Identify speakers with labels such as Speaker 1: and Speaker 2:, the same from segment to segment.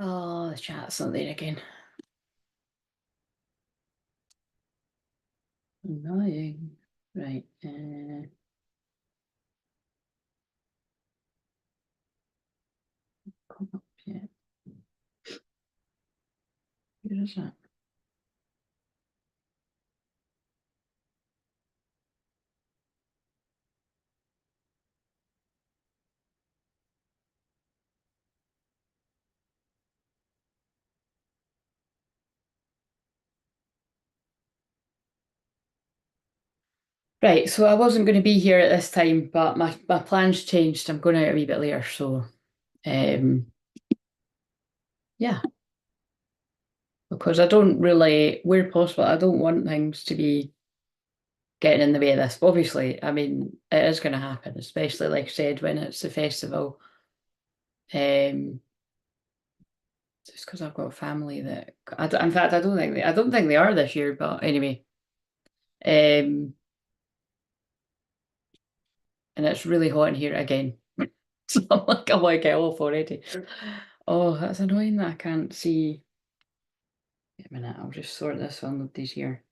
Speaker 1: Oh, the chat's not there again. Annoying. Right. Come up yet. Where is that? Right, so I wasn't going to be here at this time, but my plans changed. I'm going out a wee bit later, so yeah. Because I don't really, where possible, I don't want things to be getting in the way of this. Obviously, I mean, it is going to happen, especially like I said, when it's the festival. Just because I've got family that, in fact, I don't think they are this year, but anyway. Um, and it's really hot in here again. So I'm like, I want to get off already. Oh, that's annoying that I can't see. Wait a minute, I'll just sort this one with these here.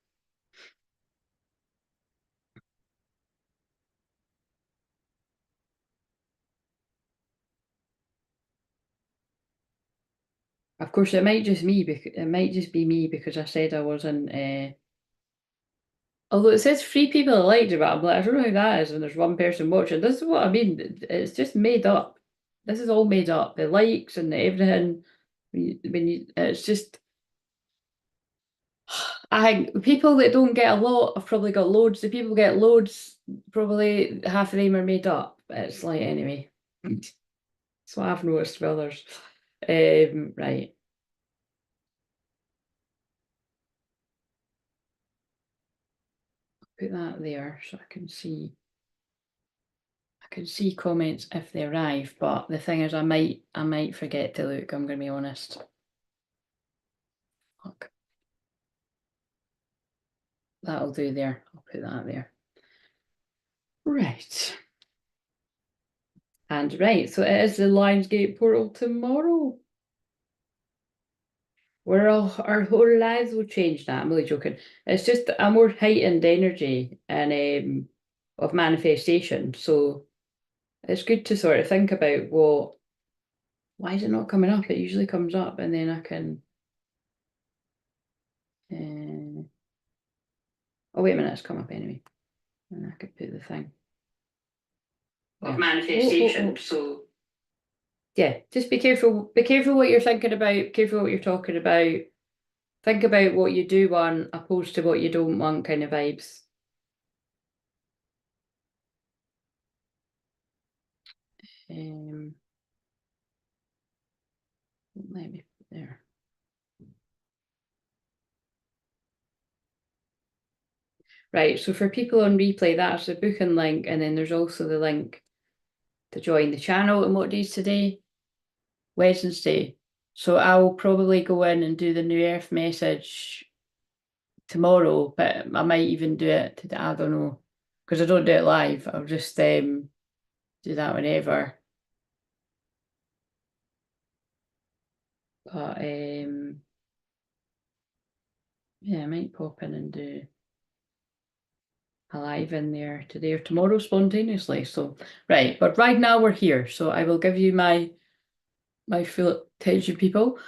Speaker 1: Of course, it might just be me because I said I wasn't. Although it says three people that liked it, but I'm like, I don't know who that is when there's one person watching. This is what I mean. It's just made up. This is all made up. The likes and the everything. It's just. I think people that don't get a lot have probably got loads. The people who get loads, probably half of them are made up. It's like anyway. That's what I've noticed with others. Right. Put that there so I can see. I can see comments if they arrive, but the thing is, I might forget to look. I'm going to be honest. Look, that'll do there. I'll put that there. Right. And right, so it is the Lionsgate portal tomorrow. Where our whole lives will change that. I'm really joking. It's just a more heightened energy and of manifestation. So it's good to sort of think about why is it not coming up? It usually comes up, and then I can. Oh wait a minute, it's come up anyway, and I could put the thing of manifestation. So yeah, just be careful. Be careful what you're thinking about. Be careful what you're talking about. Think about what you do want, opposed to what you don't want, kind of vibes. Let me put there. Right, so for people on replay, that's the booking link, and then there's also the link to join the channel. And what day is today? Wednesday. So I'll probably go in and do the New Earth message tomorrow, but I might even do it today. I don't know, because I don't do it live. I'll just do that whenever. But yeah, I might pop in and do a live in there today or tomorrow spontaneously. So right, but right now we're here. So I will give you my full attention, people.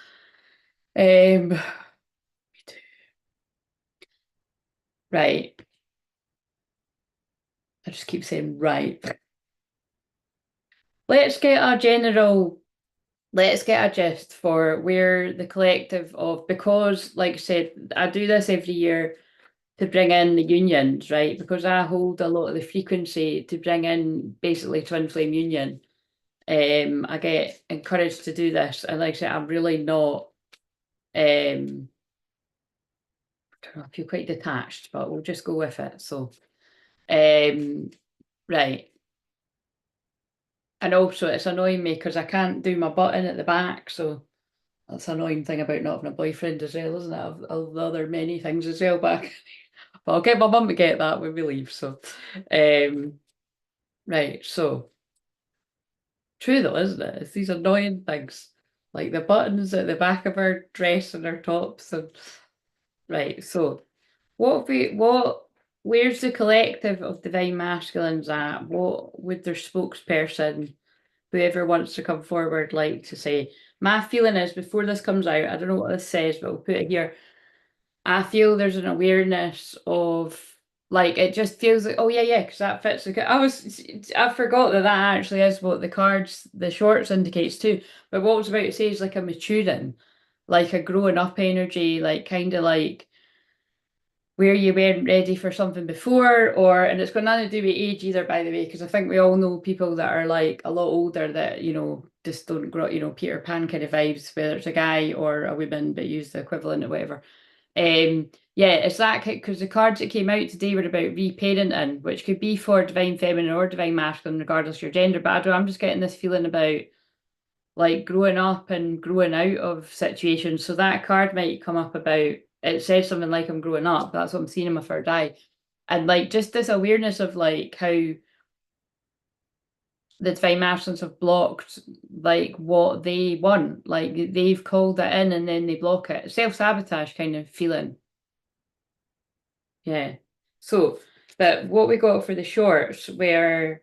Speaker 1: Right. I just keep saying right. Let's get a general, let's get a gist for where the collective of, because like I said, I do this every year to bring in the unions, right? Because I hold a lot of the frequency to bring in basically twin flame union. I get encouraged to do this, and like I said, I'm really not. I feel quite detached, but we'll just go with it. So, right. And also, it's annoying me because I can't do my button at the back. So that's an annoying thing about not having a boyfriend as well, isn't it? Of the other many things as well. But I'll get my mum to get that when we leave. So, right. So true though, isn't it? It's these annoying things. like the buttons at the back of her dress and her tops. And right, so where's the collective of divine masculines at? What would their spokesperson, whoever wants to come forward, like to say? My feeling is before this comes out, I don't know what this says, but we'll put it here. I feel there's an awareness of like it just feels like, oh yeah, because that fits I forgot that actually is what the shorts indicates too. But what I was about to say is like a maturing, like a growing up energy, like kind of like where you weren't ready for something before, and it's got nothing to do with age either, by the way, because I think we all know people that are like a lot older that, just don't grow, Peter Pan kind of vibes, whether it's a guy or a woman, but use the equivalent or whatever. Yeah, it's that because the cards that came out today were about reparenting, which could be for divine feminine or divine masculine, regardless of your gender. But I'm just getting this feeling about like growing up and growing out of situations. So that card might come up about it says something like I'm growing up. That's what I'm seeing in my third eye. And like just this awareness of like how the divine masculines have blocked like what they want. Like they've called it in and then they block it. Self-sabotage kind of feeling. Yeah. So, but what we got for the shorts were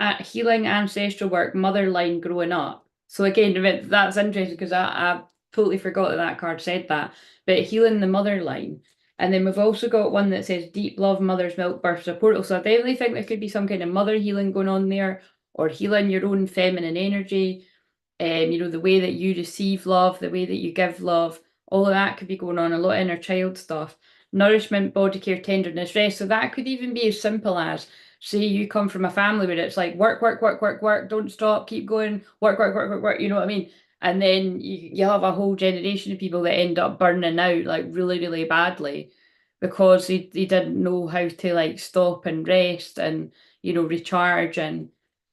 Speaker 1: at healing ancestral work, mother line growing up. So again, that's interesting because I totally forgot that that card said that. But healing the mother line. And then we've also got one that says deep love, mother's milk, births a portal. So I definitely think there could be some kind of mother healing going on there, or healing your own feminine energy. The way that you receive love, the way that you give love, all of that could be going on, a lot of inner child stuff. Nourishment, body care, tenderness, rest. So that could even be as simple as, say you come from a family where it's like work, work, work, work, work, don't stop, keep going, work, work, work, work, work, you know what I mean? And then you have a whole generation of people that end up burning out like really, really badly because they didn't know how to like stop and rest and, recharge and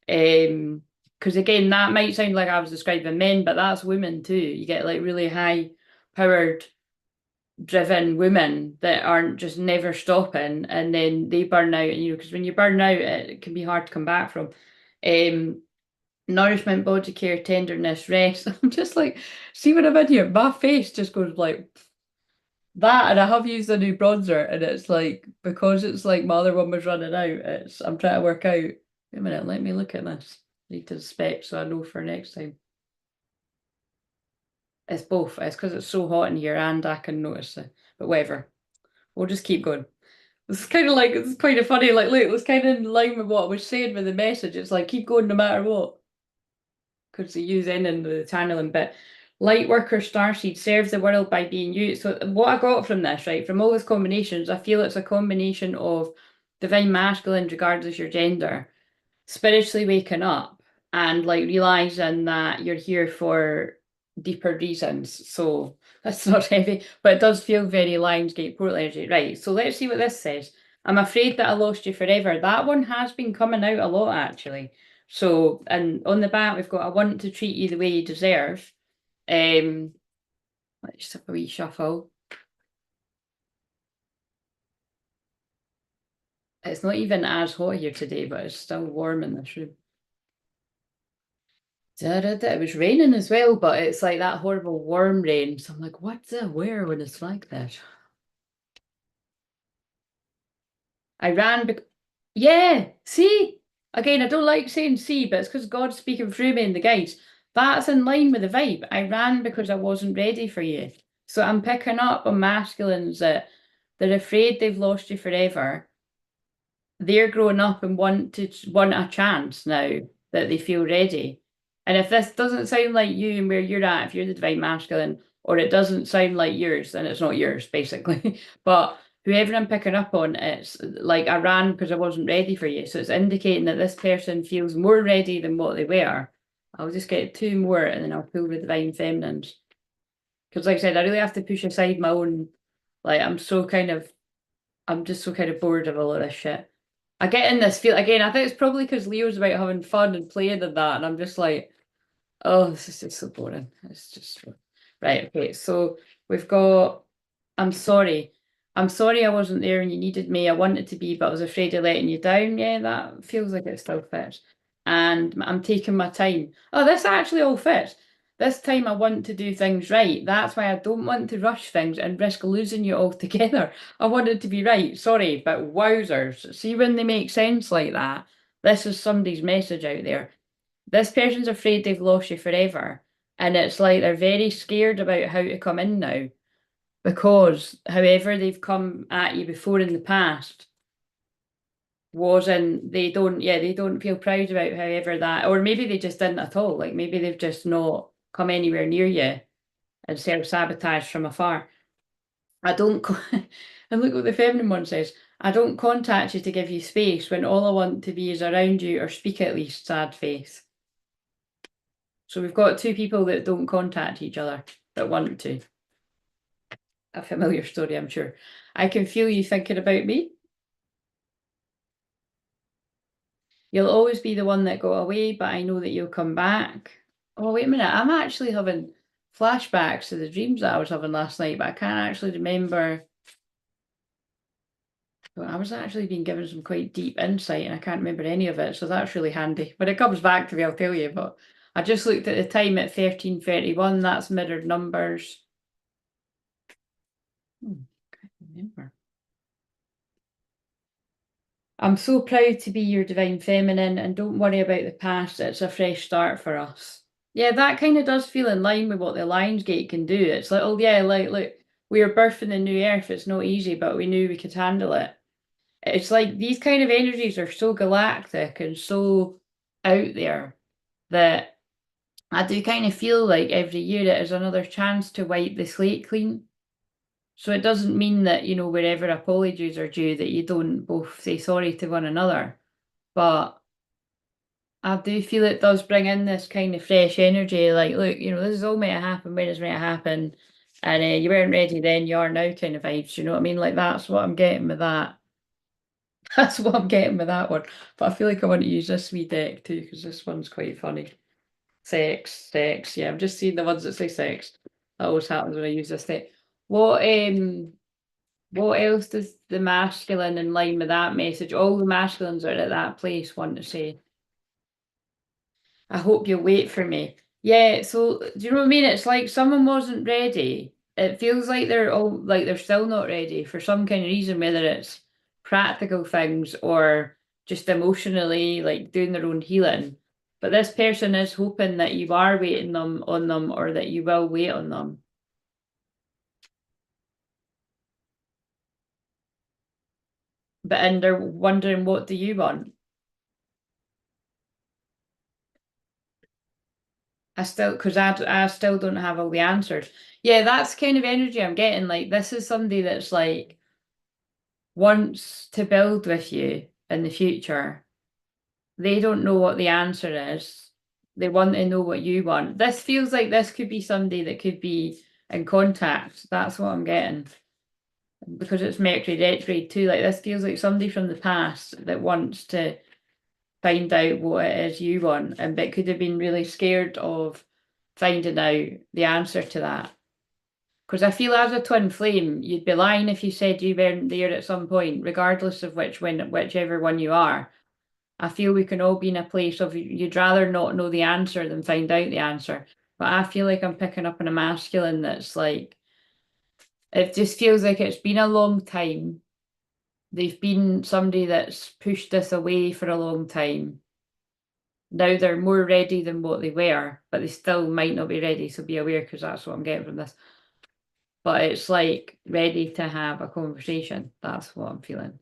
Speaker 1: because again, that might sound like I was describing men, but that's women too. You get like really high powered, driven women that aren't just never stopping, and then they burn out. And because when you burn out, it can be hard to come back from. Um, Nourishment, body care, tenderness, rest. I'm just like, see when I'm in here, my face just goes like that, and I have used a new bronzer, and it's like because it's like my other one was running out. I'm trying to work out. Wait a minute, let me look at this. Need to spec so I know for next time. It's both. It's because it's so hot in here and I can notice it. But whatever. We'll just keep going. It's kind of funny. Like, look, it's kind of in line with what I was saying with the message. It's like keep going no matter what. Because they use in the channeling bit. Light worker starseed serves the world by being used. So what I got from this, right, from all these combinations, I feel it's a combination of divine masculine, regardless of your gender, spiritually waking up and like realizing that you're here for deeper reasons. So that's not heavy, but it does feel very Lionsgate portal energy. Right. So let's see what this says. I'm afraid that I lost you forever. That one has been coming out a lot actually. So, and on the back we've got I want to treat you the way you deserve. Let's just have a wee shuffle. It's not even as hot here today, but it's still warm in this room. It was raining as well, but it's like that horrible warm rain. So I'm like, what's the wear when it's like that? I ran because, yeah, see, again, I don't like saying see, but it's because God's speaking through me in the guides. That's in line with the vibe. I ran because I wasn't ready for you. So I'm picking up on masculines that they're afraid they've lost you forever. They're growing up and want a chance now that they feel ready. And if this doesn't sound like you and where you're at, if you're the divine masculine, or it doesn't sound like yours, then it's not yours, basically. But whoever I'm picking up on, it's like I ran because I wasn't ready for you. So it's indicating that this person feels more ready than what they were. I'll just get two more and then I'll pull the divine feminines. Because like I said, I really have to push aside my own, like I'm just so kind of bored of all of this shit. I get in this feel again. I think it's probably because Leo's about having fun and playing and that, and I'm just like, oh, this is just so boring. It's just right. Okay, so we've got. I'm sorry. I'm sorry I wasn't there when you needed me. I wanted to be, but I was afraid of letting you down. Yeah, that feels like it still fits. And I'm taking my time. Oh, this actually all fits. this time I want to do things right. That's why I don't want to rush things and risk losing you altogether. I want it to be right. Sorry, but wowzers. See when they make sense like that? This is somebody's message out there. This person's afraid they've lost you forever. And it's like they're very scared about how to come in now. Because however they've come at you before in the past wasn't, they don't feel proud about however that, or maybe they just didn't at all. Like maybe they've just not come anywhere near you and self-sabotage from afar. I don't, and look what the feminine one says. I don't contact you to give you space when all I want to be is around you or speak at least, sad face. So we've got two people that don't contact each other that want to. A familiar story, I'm sure. I can feel you thinking about me. You'll always be the one that got away, but I know that you'll come back. Oh, wait a minute. I'm actually having flashbacks to the dreams that I was having last night, but I can't actually remember. Well, I was actually being given some quite deep insight and I can't remember any of it, so that's really handy. When it comes back to me, I'll tell you, but I just looked at the time at 13:31, that's mirrored numbers. Can't remember. I'm so proud to be your divine feminine and don't worry about the past, it's a fresh start for us. Yeah, that kind of does feel in line with what the Lionsgate can do. It's like, oh yeah, like look, we are birthing the new earth, it's not easy, but we knew we could handle it. It's like these kind of energies are so galactic and so out there that I do kind of feel like every year it is another chance to wipe the slate clean. So it doesn't mean that, you know, wherever apologies are due, that you don't both say sorry to one another. But I do feel it does bring in this kind of fresh energy, like, look, you know, this is all meant to happen when it's meant to happen. And you weren't ready then, you are now kind of vibes, you know what I mean? Like, that's what I'm getting with that. That's what I'm getting with that one. But I feel like I want to use this wee deck too, because this one's quite funny. Sex. Yeah, I'm just seeing the ones that say sex. That always happens when I use this deck. What else does the masculine in line with that message? All the masculines are at that place want to say. I hope you'll wait for me. Yeah, so do you know what I mean? It's like someone wasn't ready. It feels like they're still not ready for some kind of reason, whether it's practical things or just emotionally like doing their own healing. But this person is hoping that you are waiting on them or that you will wait on them. And they're wondering, what do you want? I still don't have all the answers. Yeah, that's kind of energy I'm getting. Like, this is somebody that's like wants to build with you in the future. They don't know what the answer is. They want to know what you want. This feels like this could be somebody that could be in contact. That's what I'm getting. Because it's Mercury retrograde too. Like, this feels like somebody from the past that wants to find out what it is you want, and but could have been really scared of finding out the answer to that. Because I feel as a twin flame, you'd be lying if you said you weren't there at some point, regardless of whichever one you are. I feel we can all be in a place of you'd rather not know the answer than find out the answer. But I feel like I'm picking up on a masculine that's like, it just feels like it's been a long time. They've been somebody that's pushed this away for a long time. Now they're more ready than what they were, but they still might not be ready, so be aware because that's what I'm getting from this. But it's like ready to have a conversation. That's what I'm feeling.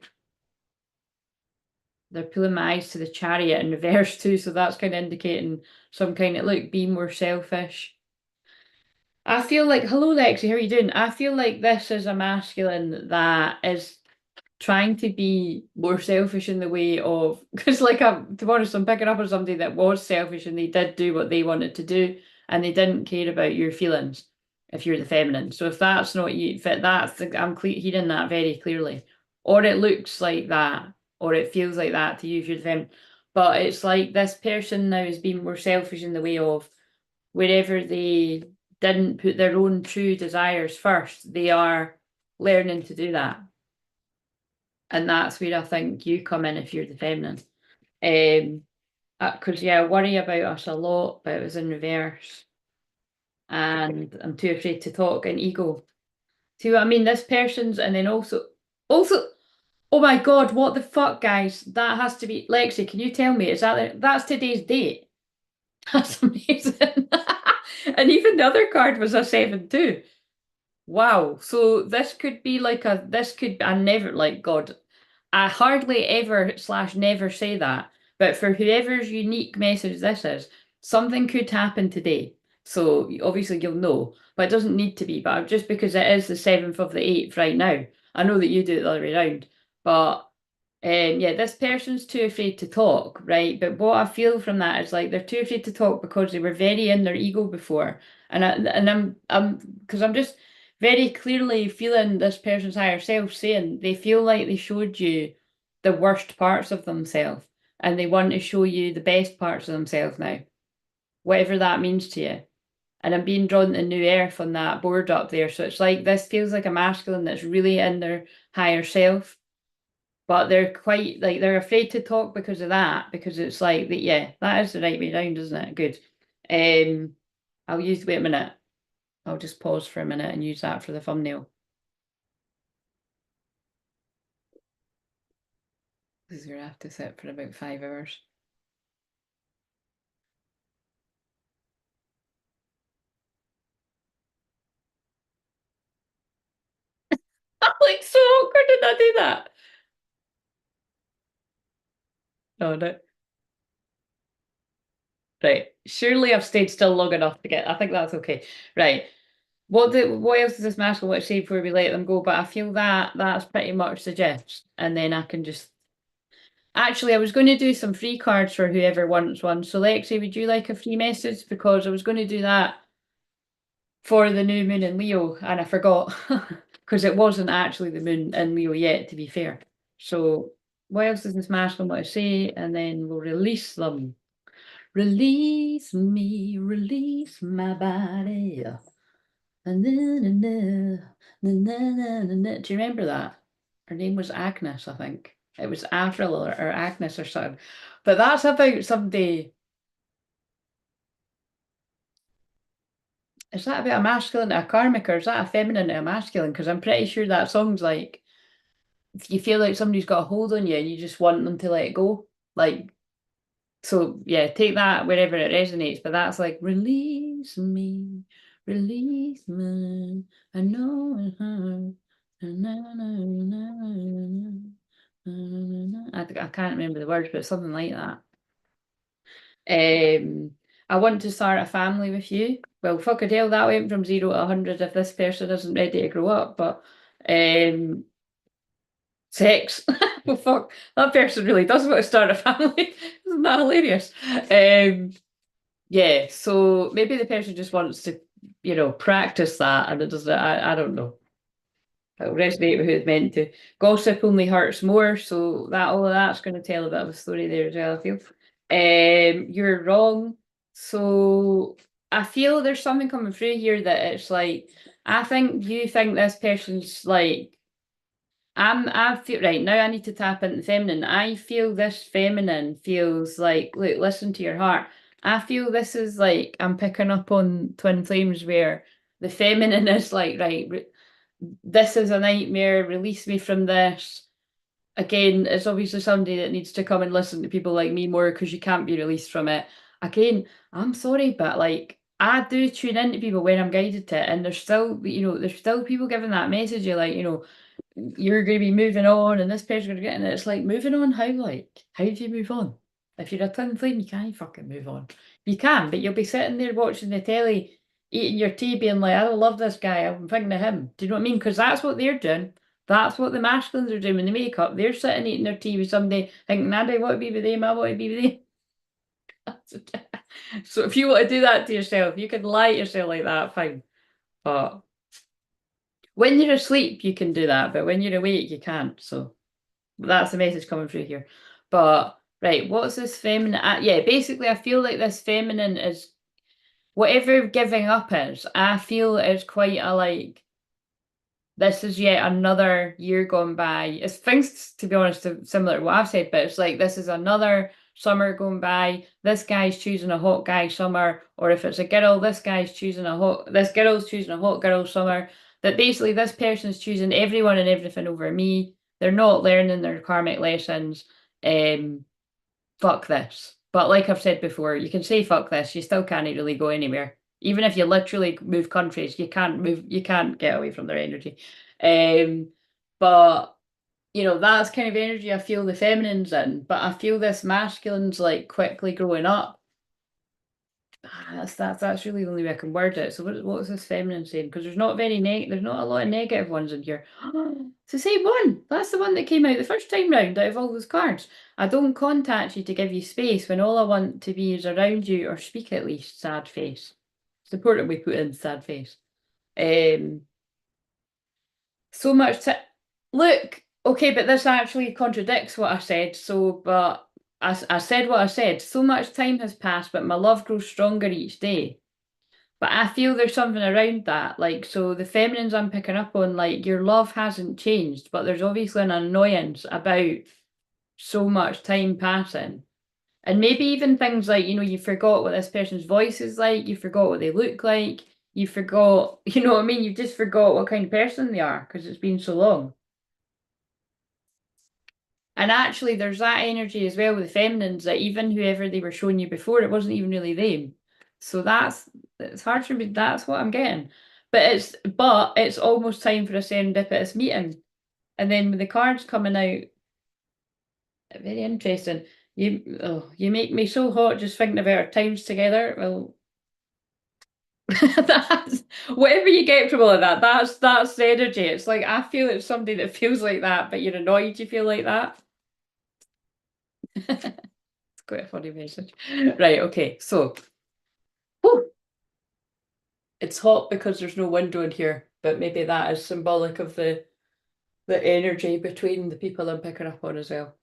Speaker 1: They're pulling my eyes to the Chariot in reverse too, so that's kind of indicating some kind of, look, be more selfish. I feel like, hello Lexi, how are you doing? I feel like this is a masculine that is trying to be more selfish in the way of, because like I'm, to be honest, I'm picking up on somebody that was selfish and they did do what they wanted to do and they didn't care about your feelings if you're the feminine. So if that's not you, if that's the, I'm hearing that very clearly, or it looks like that, or it feels like that to you if you're the feminine. But it's like this person now is being more selfish in the way of wherever they didn't put their own true desires first, they are learning to do that. And that's where I think you come in if you're the feminine. Because yeah, I worry about us a lot, but it was in reverse. and I'm too afraid to talk and ego. See what I mean? This person's, and then also, oh my God, what the fuck, guys? That has to be, Lexi, can you tell me, is that, that's today's date? That's amazing. And even the other card was a 7 too. Wow. So this could be like I never, like, God, I hardly ever slash never say that. But for whoever's unique message this is, something could happen today. So obviously you'll know, but it doesn't need to be. But just because it is the 7th of the 8th right now, I know that you do it the other way around. But yeah, this person's too afraid to talk, right? But what I feel from that is like they're too afraid to talk because they were very in their ego before, I'm because I'm just very clearly feeling this person's higher self saying they feel like they showed you the worst parts of themselves, and they want to show you the best parts of themselves now, whatever that means to you. And I'm being drawn to New Earth on that board up there, so it's like this feels like a masculine that's really in their higher self. But they're quite like they're afraid to talk because of that, because it's like that, yeah, that is the right way round, isn't it? Good. Wait a minute. I'll just pause for a minute and use that for the thumbnail. Because we're gonna have to sit for about 5 hours. I'm like so awkward, did I do that? No, no. Right. Surely I've stayed still long enough to get. I think that's okay. Right. What else does this masculine want to say before we let them go? But I feel that that's pretty much the gist. And then I can just actually I was going to do some free cards for whoever wants one. So Lexi, would you like a free message? Because I was going to do that for the new moon in Leo and I forgot. Because it wasn't actually the moon in Leo yet, to be fair. So what else does this masculine want to say? And then we'll release them. Release me, release my body. Do you remember that? Her name was Agnes, I think. It was Avril or Agnes or something. But that's about somebody. Is that about a masculine and a karmic, or is that a feminine and a masculine? Because I'm pretty sure that song's like, if you feel like somebody's got a hold on you and you just want them to let go. Like, so yeah, take that wherever it resonates. But that's like, release me, release me. I know it hurts. I can't remember the words, but something like that. I want to start a family with you. Well, fuck a hell, that went from 0 to 100 if this person isn't ready to grow up. But sex. Well, fuck, that person really does want to start a family. Isn't that hilarious? Yeah, so maybe the person just wants to, practice that and it doesn't, I don't know. It'll resonate with who it's meant to. Gossip only hurts more, so that all of that's going to tell a bit of a story there as well, I feel. You're wrong. So I feel there's something coming through here that it's like, I think you think this person's like, I feel right now I need to tap into the feminine. I feel this feminine feels like, look, listen to your heart. I feel this is like I'm picking up on twin flames where the feminine is like, right, this is a nightmare, release me from this. Again, it's obviously somebody that needs to come and listen to people like me more because you can't be released from it. Again, I'm sorry, but like I do tune into people when I'm guided to it, and there's still, there's still people giving that message. You're like, you're going to be moving on, and this person's going to get in it. It's like moving on. How do you move on? If you're a twin flame, you can't fucking move on. You can, but you'll be sitting there watching the telly, eating your tea, being like, I don't love this guy. I'm thinking of him. Do you know what I mean? Because that's what they're doing. That's what the masculines are doing when they make up. They're sitting eating their tea with somebody thinking, I want to be with them, I want to be with them. So if you want to do that to yourself, you can lie to yourself like that, fine. But when you're asleep, you can do that. But when you're awake, you can't. So that's the message coming through here. But right, what's this feminine? Yeah, basically, I feel like this feminine is whatever giving up is. I feel it's quite a like, this is yet another year gone by. It's things, to be honest, similar to what I've said, but it's like this is another summer going by, this guy's choosing a hot guy summer, or if it's a girl, this girl's choosing a hot girl summer, that basically this person's choosing everyone and everything over me. They're not learning their karmic lessons. Fuck this. But like I've said before, you can say fuck this, you still can't really go anywhere. Even if you literally move countries, you can't get away from their energy. But that's kind of energy I feel the feminine's in, but I feel this masculine's like quickly growing up. That's really the only way I can word it. So what's this feminine saying? Because there's not a lot of negative ones in here. It's the same one. That's the one that came out the first time round out of all those cards. I don't contact you to give you space when all I want to be is around you or speak at least. Sad face. It's important we put in sad face. So much to look. Okay, but this actually contradicts what I said. But I said what I said. So much time has passed, but my love grows stronger each day. But I feel there's something around that. Like, so the feminines I'm picking up on, like, your love hasn't changed, but there's obviously an annoyance about so much time passing. And maybe even things like, you forgot what this person's voice is like, you forgot what they look like, you forgot, you know what I mean? You just forgot what kind of person they are because it's been so long. And actually, there's that energy as well with the feminines that even whoever they were showing you before, it wasn't even really them. So it's hard for me. That's what I'm getting. But it's almost time for a serendipitous meeting. And then with the cards coming out, very interesting. You make me so hot just thinking about our times together. Well, that's whatever you get from all of that. That's the energy. It's like I feel it's somebody that feels like that, but you're annoyed you feel like that. It's quite a funny message. Right, okay, so whew, it's hot because there's no window in here, but maybe that is symbolic of the energy between the people I'm picking up on as well.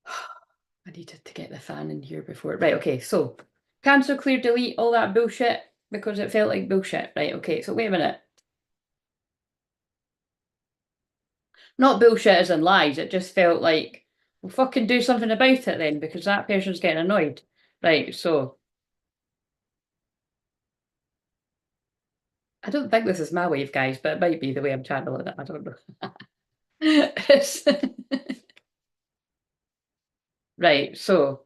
Speaker 1: I needed to get the fan in here before. Right, okay, so cancel, clear, delete, all that bullshit because it felt like bullshit. Right, okay, so wait a minute. Not bullshit as in lies, it just felt like, well, fucking do something about it then because that person's getting annoyed. Right, so I don't think this is my wave, guys, but it might be the way I'm channeling it. I don't know. Right, so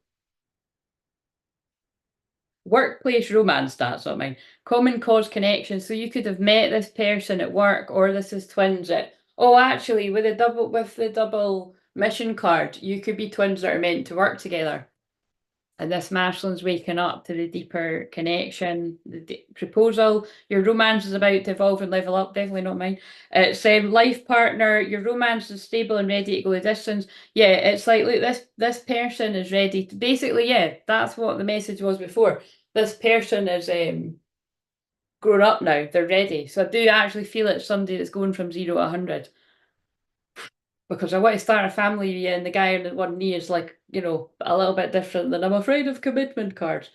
Speaker 1: workplace romance, that's what I mean. Common cause connection. So you could have met this person at work, or this is twins at. Oh, actually, with the double mission card, you could be twins that are meant to work together. And this masculine's waking up to the deeper connection, the proposal. Your romance is about to evolve and level up. Definitely not mine. It's life partner. Your romance is stable and ready to go the distance. Yeah, it's like, look, this person is ready to basically. Yeah, that's what the message was before. This person is grown up now. They're ready. So I do actually feel it's somebody that's going from 0 to 100 because I want to start a family, and the guy on the one knee is like, a little bit different than I'm afraid of commitment cards.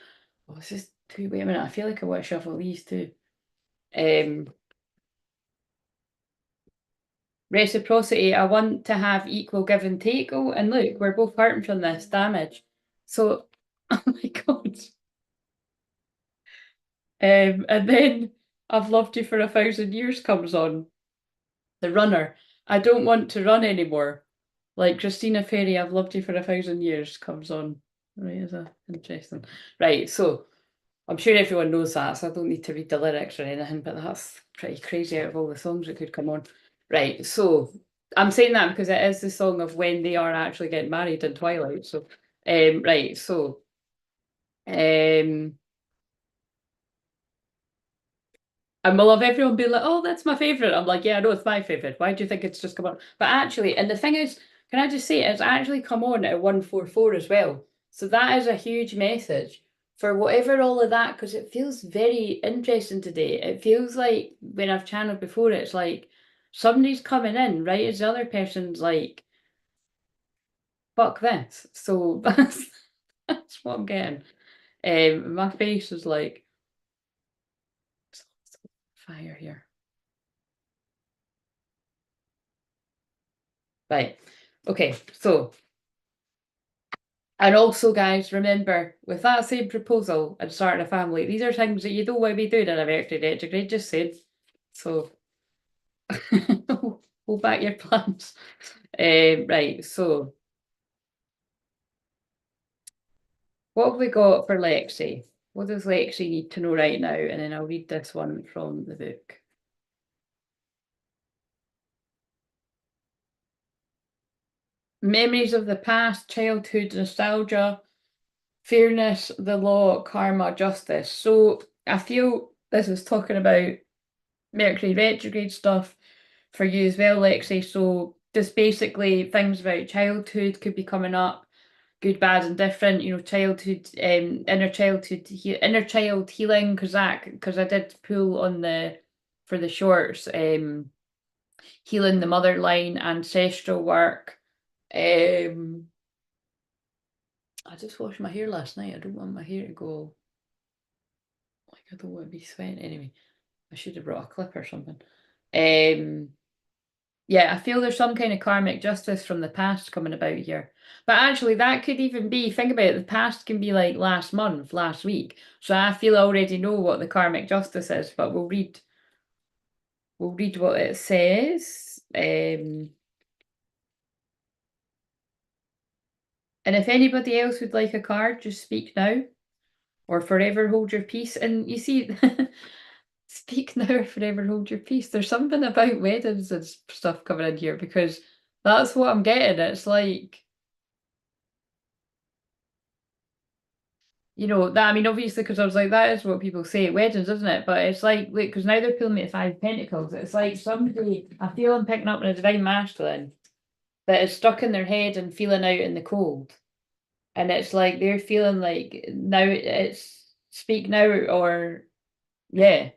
Speaker 1: Oh, this is too. Wait a minute. I feel like I want to shuffle these too. Um, Reciprocity. I want to have equal give and take. Oh, and look, we're both hurting from this damage. So, oh my God. And then I've loved you for 1,000 years comes on. The runner. I don't want to run anymore. Like Christina Perry, I've loved you for 1,000 years comes on. Right, is that interesting? Right, so I'm sure everyone knows that, so I don't need to read the lyrics or anything, but that's pretty crazy out of all the songs that could come on. Right, so I'm saying that because it is the song of when they are actually getting married in Twilight. So, right, so um, and we'll have everyone be like, oh, that's my favourite. I'm like, yeah, I know it's my favourite. Why do you think it's just come on? But actually, and the thing is, can I just say, it's actually come on at 144 as well. So that is a huge message for whatever all of that, because it feels very interesting today. It feels like when I've channeled before, it's like somebody's coming in, right? As the other person's like, fuck this. So that's what I'm getting. My face is like fire here. Right. Okay, so And also, guys, remember, with that same proposal and starting a family, these are things that you don't want to be doing in a Mercury retrograde, just saying. So, hold back your plans. Right, so, what have we got for Lexi? What does Lexi need to know right now? And then I'll read this one from the book. Memories of the past, childhood, nostalgia, fairness, the law, karma, justice. So I feel this is talking about Mercury retrograde stuff for you as well, Lexi. So just basically things about childhood could be coming up, good, bad, and different. You know, childhood, inner child healing, because I did pull on the for the shorts, healing the mother line, ancestral work. I just washed my hair last night. I don't want my hair to go like I don't want to be sweating. Anyway, I should have brought a clip or something. Yeah, I feel there's some kind of karmic justice from the past coming about here. But actually, that could even be, think about it, the past can be like last month, last week. So I feel I already know what the karmic justice is, but we'll read what it says. And if anybody else would like a card, just speak now or forever hold your peace. And you see, speak now or forever hold your peace. There's something about weddings and stuff coming in here because that's what I'm getting. It's like, you know, that, I mean, obviously, because I was like, that is what people say at weddings, isn't it? But it's like, wait, because now they're pulling me at Five of Pentacles. It's like somebody, I feel I'm picking up in a divine masculine that is stuck in their head and feeling out in the cold. And it's like they're feeling like now it's speak now or, yeah,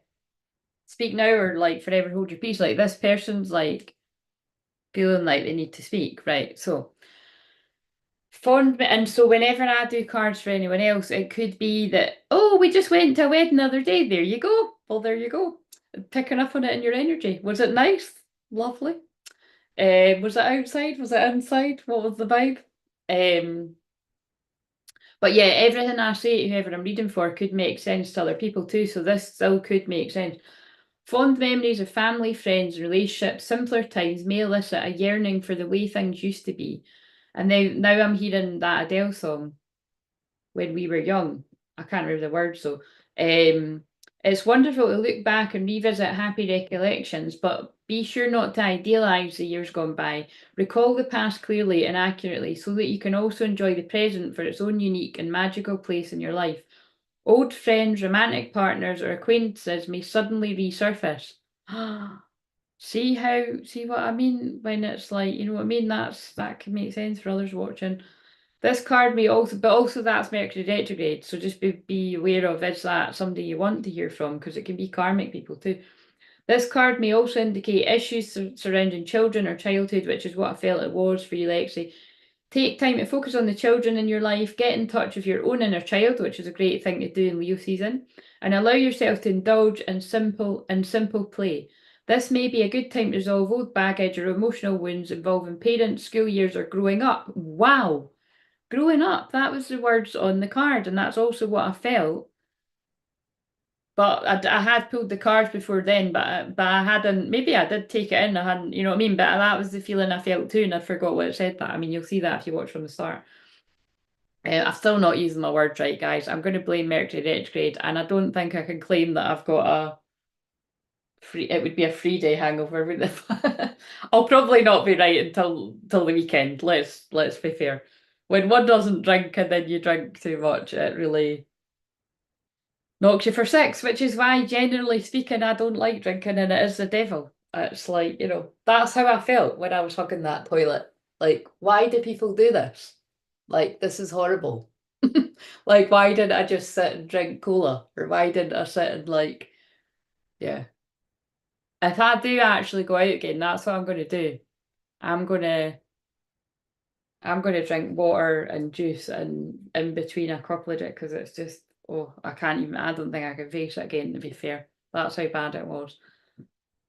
Speaker 1: speak now or like forever hold your peace. Like this person's like feeling like they need to speak, right? So, and so whenever I do cards for anyone else, it could be that, oh, we just went to a wedding the other day. There you go. Well, there you go. Picking up on it in your energy. Was it nice? Lovely. Was it outside? Was it inside? What was the vibe? But yeah, everything I say to whoever I'm reading for could make sense to other people too. So this still could make sense. Fond memories of family, friends, relationships, simpler times may elicit a yearning for the way things used to be. And now I'm hearing that Adele song, When We Were Young. I can't remember the words, so it's wonderful to look back and revisit happy recollections, but be sure not to idealise the years gone by. Recall the past clearly and accurately so that you can also enjoy the present for its own unique and magical place in your life. Old friends, romantic partners, or acquaintances may suddenly resurface. See what I mean when it's like, you know what I mean? That can make sense for others watching. This card may also, but also that's Mercury retrograde. So just be aware of, is that somebody you want to hear from? Because it can be karmic people too. This card may also indicate issues surrounding children or childhood, which is what I felt it was for you, Lexi. Take time to focus on the children in your life, get in touch with your own inner child, which is a great thing to do in Leo season, and allow yourself to indulge in simple play. This may be a good time to resolve old baggage or emotional wounds involving parents, school years, or growing up. Wow! Growing up, that was the words on the card, and that's also what I felt. But I had pulled the cards before then, but I hadn't. Maybe I did take it in. I hadn't, you know what I mean. But that was the feeling I felt too, and I forgot what it said. That I mean, you'll see that if you watch from the start. I'm still not using my words right, guys. I'm going to blame Mercury retrograde, and I don't think I can claim that I've got a free. It would be a 3-day hangover, wouldn't it? I'll probably not be right until the weekend. Let's be fair. When one doesn't drink and then you drink too much, it really knocks you for six, which is why, generally speaking, I don't like drinking and it is the devil. It's like, you know, that's how I felt when I was hugging that toilet. Like, why do people do this? Like, this is horrible. Like, why didn't I just sit and drink cola? Or why didn't I sit and like, yeah. If I do actually go out again, that's what I'm gonna do. I'm gonna I'm gonna drink water and juice and in between a couple of it because it's just, oh, I can't even, I don't think I can face it again, to be fair. That's how bad it was.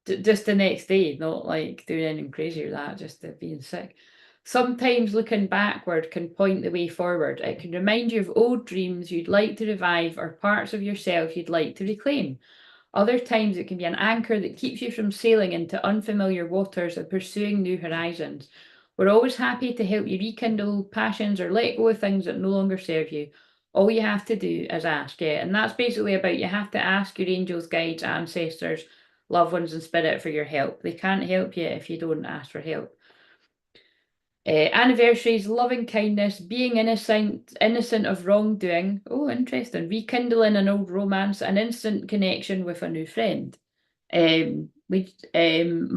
Speaker 1: Just the next day, not like doing anything crazy or that, just being sick. Sometimes looking backward can point the way forward. It can remind you of old dreams you'd like to revive or parts of yourself you'd like to reclaim. Other times it can be an anchor that keeps you from sailing into unfamiliar waters and pursuing new horizons. We're always happy to help you rekindle passions or let go of things that no longer serve you. All you have to do is ask, yeah. And that's basically about you have to ask your angels, guides, ancestors, loved ones, and spirit for your help. They can't help you if you don't ask for help. Anniversaries, loving kindness, being innocent of wrongdoing. Oh, interesting. Rekindling an old romance, an instant connection with a new friend. My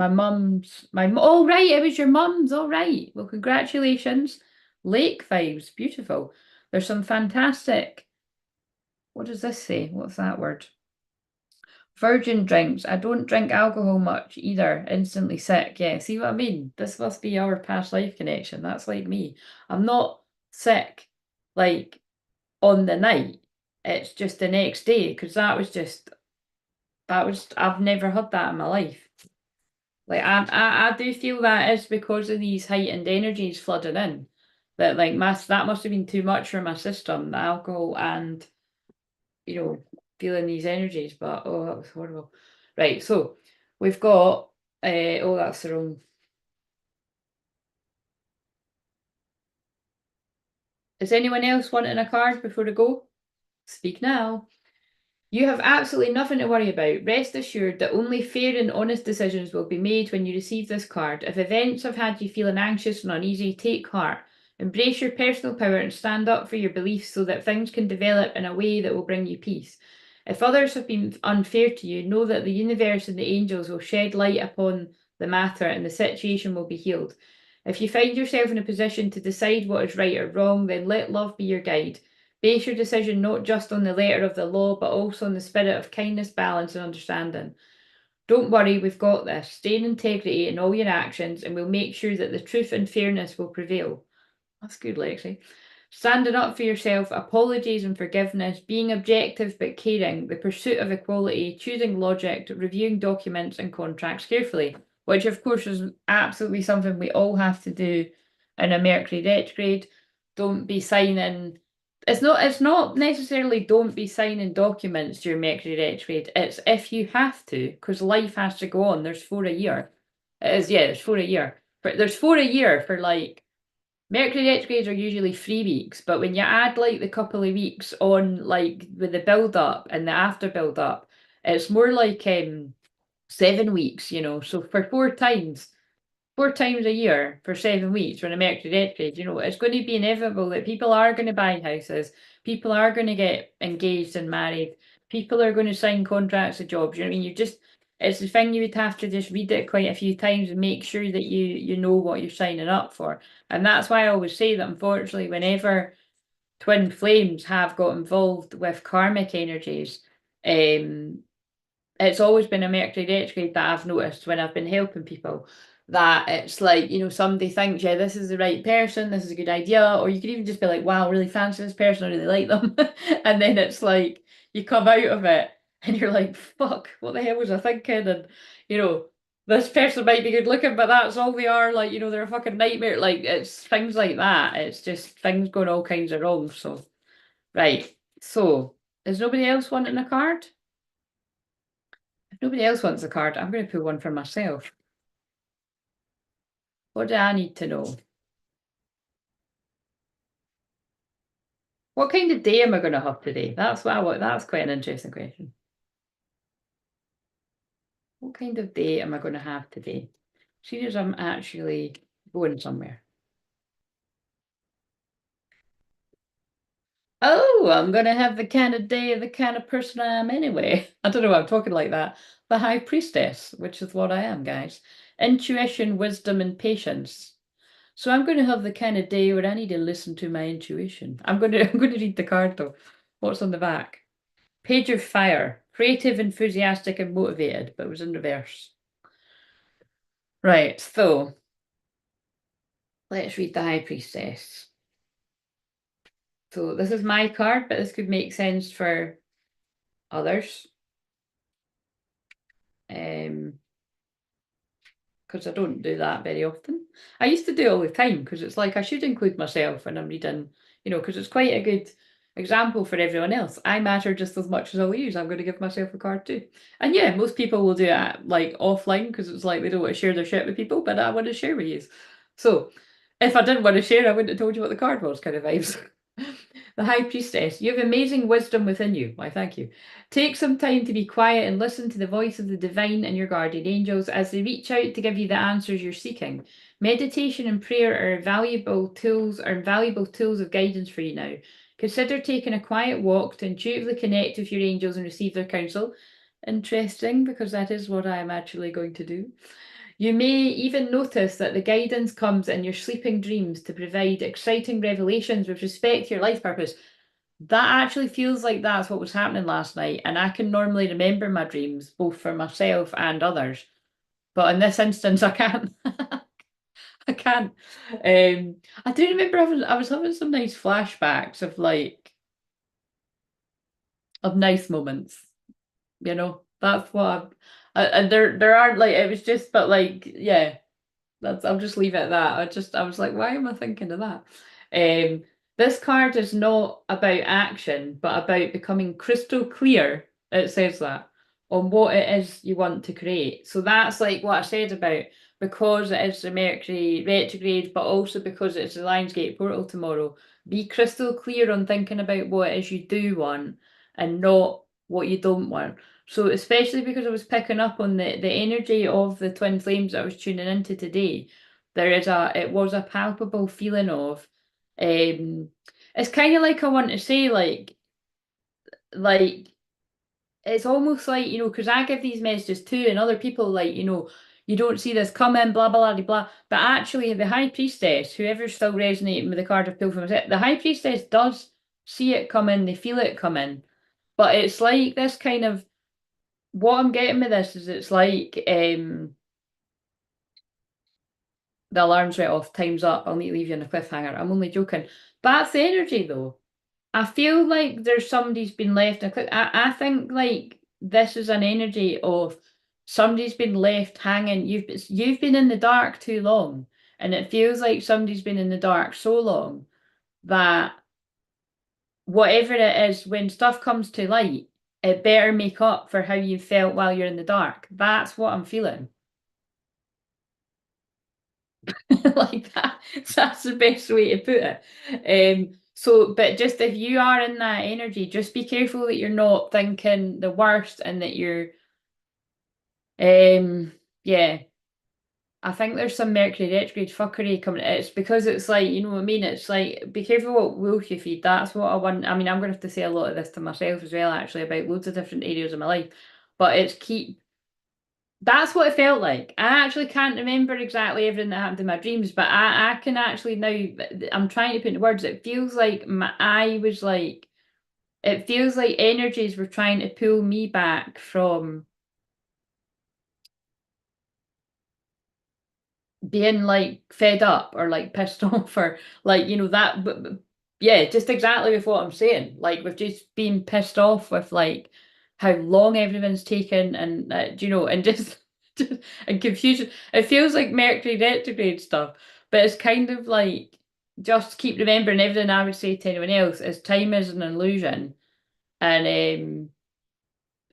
Speaker 1: mum's, oh, right, it was your mum's, all right. Well, congratulations. Lake vibes, beautiful. There's some fantastic, what does this say? What's that word? Virgin drinks. I don't drink alcohol much either. Instantly sick. Yeah, see what I mean? This must be our past life connection. That's like me. I'm not sick like on the night. It's just the next day because I've never had that in my life. Like I do feel that is because of these heightened energies flooding in. That like that must have been too much for my system, the alcohol and feeling these energies, but oh, that was horrible. Right, so we've got oh, that's the wrong. Is anyone else wanting a card before I go? Speak now. You have absolutely nothing to worry about. Rest assured that only fair and honest decisions will be made when you receive this card. If events have had you feeling anxious and uneasy, take heart. Embrace your personal power and stand up for your beliefs so that things can develop in a way that will bring you peace. If others have been unfair to you, know that the universe and the angels will shed light upon the matter and the situation will be healed. If you find yourself in a position to decide what is right or wrong, then let love be your guide. Base your decision not just on the letter of the law, but also on the spirit of kindness, balance, and understanding. Don't worry, we've got this. Stay in integrity in all your actions, and we'll make sure that the truth and fairness will prevail. That's good, Lexi. Standing up for yourself, apologies and forgiveness, being objective but caring, the pursuit of equality, choosing logic, reviewing documents and contracts carefully, which of course is absolutely something we all have to do in a Mercury retrograde. Don't be signing. It's not necessarily don't be signing documents during Mercury retrograde. It's if you have to, because life has to go on. There's 4 a year. It is, yeah, there's 4 a year. But there's 4 a year for like Mercury retrogrades are usually 3 weeks, but when you add like the couple of weeks on like with the build up and the after build up, it's more like 7 weeks, So for 4 times a year for 7 weeks when a Mercury retrograde, it's going to be inevitable that people are going to buy houses, people are going to get engaged and married, people are going to sign contracts of jobs. You know what I mean? It's the thing you would have to just read it quite a few times and make sure that you know what you're signing up for. And that's why I always say that unfortunately, whenever twin flames have got involved with karmic energies, it's always been a Mercury retrograde that I've noticed when I've been helping people that it's like, somebody thinks, yeah, this is the right person, this is a good idea, or you could even just be like, wow, I really fancy this person, I really like them. And then it's like you come out of it and you're like, fuck, what the hell was I thinking? And this person might be good looking, but that's all they are, like, they're a fucking nightmare. Like it's things like that. It's just things going all kinds of wrong. So right. So is nobody else wanting a card? If nobody else wants a card, I'm going to pull one for myself. What do I need to know? What kind of day am I going to have today? That's what I want. That's quite an interesting question. What kind of day am I going to have today? Seeing as I'm actually going somewhere. Oh, I'm going to have the kind of day, the kind of person I am anyway. I don't know why I'm talking like that. The High Priestess, which is what I am, guys. Intuition, wisdom, and patience. So I'm going to have the kind of day where I need to listen to my intuition. I'm going to I'm going to read the card though. What's on the back? Page of Fire. Creative, enthusiastic, and motivated, but it was in reverse. Right, so let's read the High Priestess. So this is my card, but this could make sense for others. because I don't do that very often. I used to do it all the time because it's like I should include myself when I'm reading, you know, because it's quite a good example for everyone else. I matter just as much as all you. I'm going to give myself a card too. And yeah, most people will do it like offline because it's like they don't want to share their shit with people, but I want to share with you. So if I didn't want to share, I wouldn't have told you what the card was, kind of vibes. The High Priestess, you have amazing wisdom within you. Why, thank you. Take some time to be quiet and listen to the voice of the divine and your guardian angels as they reach out to give you the answers you're seeking. Meditation and prayer are valuable tools of guidance for you now. Consider taking a quiet walk to intuitively connect with your angels and receive their counsel. Interesting, because that is what I am actually going to do. You may even notice that the guidance comes in your sleeping dreams to provide exciting revelations with respect to your life purpose. That actually feels like that's what was happening last night, and I can normally remember my dreams, both for myself and others. But in this instance, I can't. I can't. I do remember I was having some nice flashbacks of like of nice moments. You know, that's what and there aren't like it was just, but like yeah. I'll just leave it at that. I was like, why am I thinking of that? This card is not about action, but about becoming crystal clear. It says that on what it is you want to create. So that's like what I said about because it is the Mercury retrograde, but also because it's the Lionsgate portal tomorrow. Be crystal clear on thinking about what it is you do want and not what you don't want. So especially because I was picking up on the energy of the twin flames that I was tuning into today, it was a palpable feeling of it's kind of like I want to say like it's almost like, you know, because I give these messages too, and other people like, you know, you don't see this coming, blah blah blah blah. But actually the High Priestess, whoever's still resonating with the card of Pilgrim's, the High Priestess does see it coming, they feel it coming. But it's like this kind of what I'm getting with this is it's like the alarm's right off, time's up, I'll need to leave you on a cliffhanger. I'm only joking. That's the energy though. I feel like there's somebody's been left in a cliff. I think like this is an energy of somebody's been left hanging. You've been in the dark too long, and it feels like somebody's been in the dark so long that whatever it is, when stuff comes to light, it better make up for how you felt while you're in the dark. That's what I'm feeling. Like that. That's the best way to put it. So, but just if you are in that energy, just be careful that you're not thinking the worst and that you're, yeah. I think there's some Mercury retrograde fuckery coming. It's because it's like, you know what I mean? It's like, be careful what wolf you feed. That's what I want. I mean, I'm going to have to say a lot of this to myself as well, actually, about loads of different areas of my life. But it's that's what it felt like. I actually can't remember exactly everything that happened in my dreams, but I can actually now, I'm trying to put into words, it feels like it feels like energies were trying to pull me back from being like fed up or like pissed off or like, you know, but yeah, just exactly with what I'm saying. Like with just being pissed off with like how long everything's taken and, you know, and just and confusion. It feels like Mercury retrograde stuff, but it's kind of like just keep remembering everything I would say to anyone else is time is an illusion. And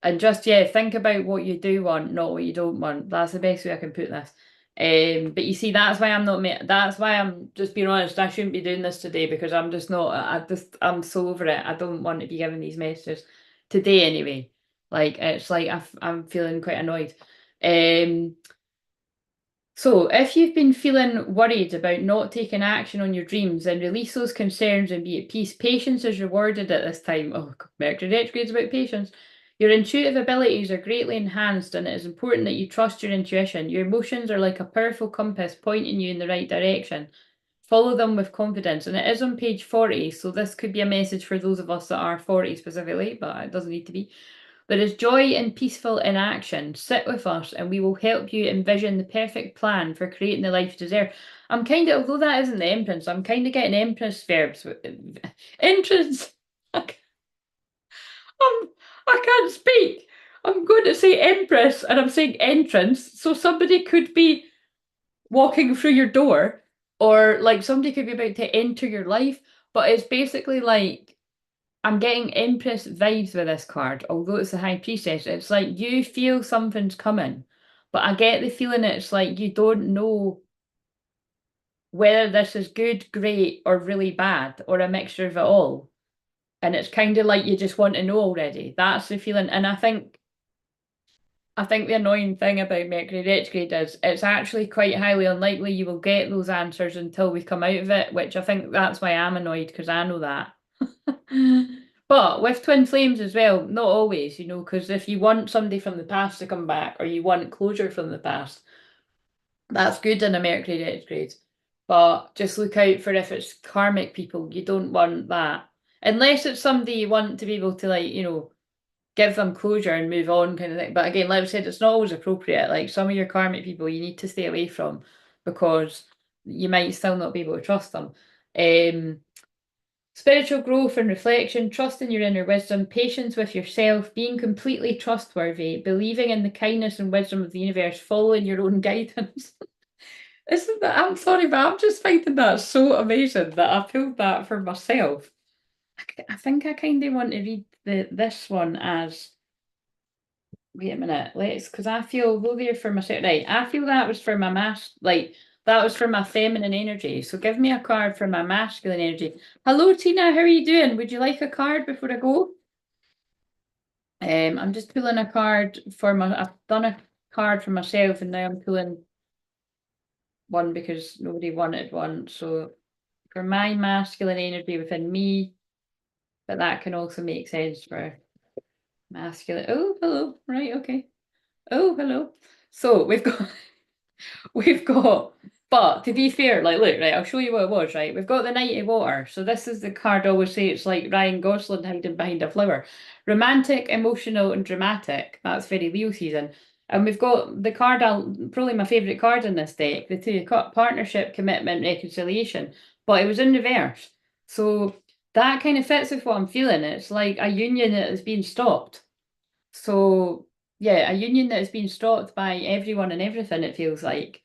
Speaker 1: and just yeah, think about what you do want, not what you don't want. That's the best way I can put this. But you see, that's why I'm not. That's why I'm just being honest. I shouldn't be doing this today because I'm just not. I'm so over it. I don't want to be giving these messages today anyway. Like it's like I'm feeling quite annoyed. Um, so, if you've been feeling worried about not taking action on your dreams, then release those concerns and be at peace. Patience is rewarded at this time. Oh, Mercury retrograde is about patience. Your intuitive abilities are greatly enhanced, and it is important that you trust your intuition. Your emotions are like a powerful compass pointing you in the right direction. Follow them with confidence. And it is on page 40, so this could be a message for those of us that are 40 specifically, but it doesn't need to be. There is joy and peaceful inaction. Sit with us and we will help you envision the perfect plan for creating the life you deserve. I'm kind of, although that isn't the Empress, I'm kind of getting Empress verbs. Entrance. I can't speak. I'm going to say Empress and I'm saying entrance. So somebody could be walking through your door, or like somebody could be about to enter your life, but it's basically like I'm getting Empress vibes with this card, although it's the High Priestess. It's like you feel something's coming, but I get the feeling it's like you don't know whether this is good, great, or really bad, or a mixture of it all. And it's kind of like you just want to know already. That's the feeling. And I think the annoying thing about Mercury retrograde is it's actually quite highly unlikely you will get those answers until we come out of it, which I think that's why I'm annoyed because I know that. But with twin flames as well, not always, because if you want somebody from the past to come back or you want closure from the past, that's good in a Mercury retrograde. But just look out for if it's karmic people, you don't want that. Unless it's somebody you want to be able to, like, give them closure and move on kind of thing. But again, like I said, it's not always appropriate. Like some of your karmic people you need to stay away from because you might still not be able to trust them. Spiritual growth and reflection, trust in your inner wisdom, patience with yourself, being completely trustworthy, believing in the kindness and wisdom of the universe, following your own guidance. Isn't that? I'm sorry, but I'm just finding that so amazing that I pulled that for myself. I think I kind of want to read this one as. Wait a minute, because I feel though they're for myself, right? I feel that was for my like that was for my feminine energy. So give me a card for my masculine energy. Hello, Tina. How are you doing? Would you like a card before I go? I'm just pulling a card for I've done a card for myself, and now I'm pulling one because nobody wanted one. So for my masculine energy within me, but that can also make sense for masculine. Oh, hello. Right. Okay. Oh, hello. So we've got, but to be fair, like, look, right, I'll show you what it was, right? We've got the Knight of Water. So this is the card I always say it's like Ryan Gosling hiding behind a flower. Romantic, emotional, and dramatic. That's very Leo season. And we've got the card, probably my favourite card in this deck, the two, partnership, commitment, reconciliation. But it was in reverse. So that kind of fits with what I'm feeling. It's like a union that has been stopped. So yeah, a union that has been stopped by everyone and everything, it feels like.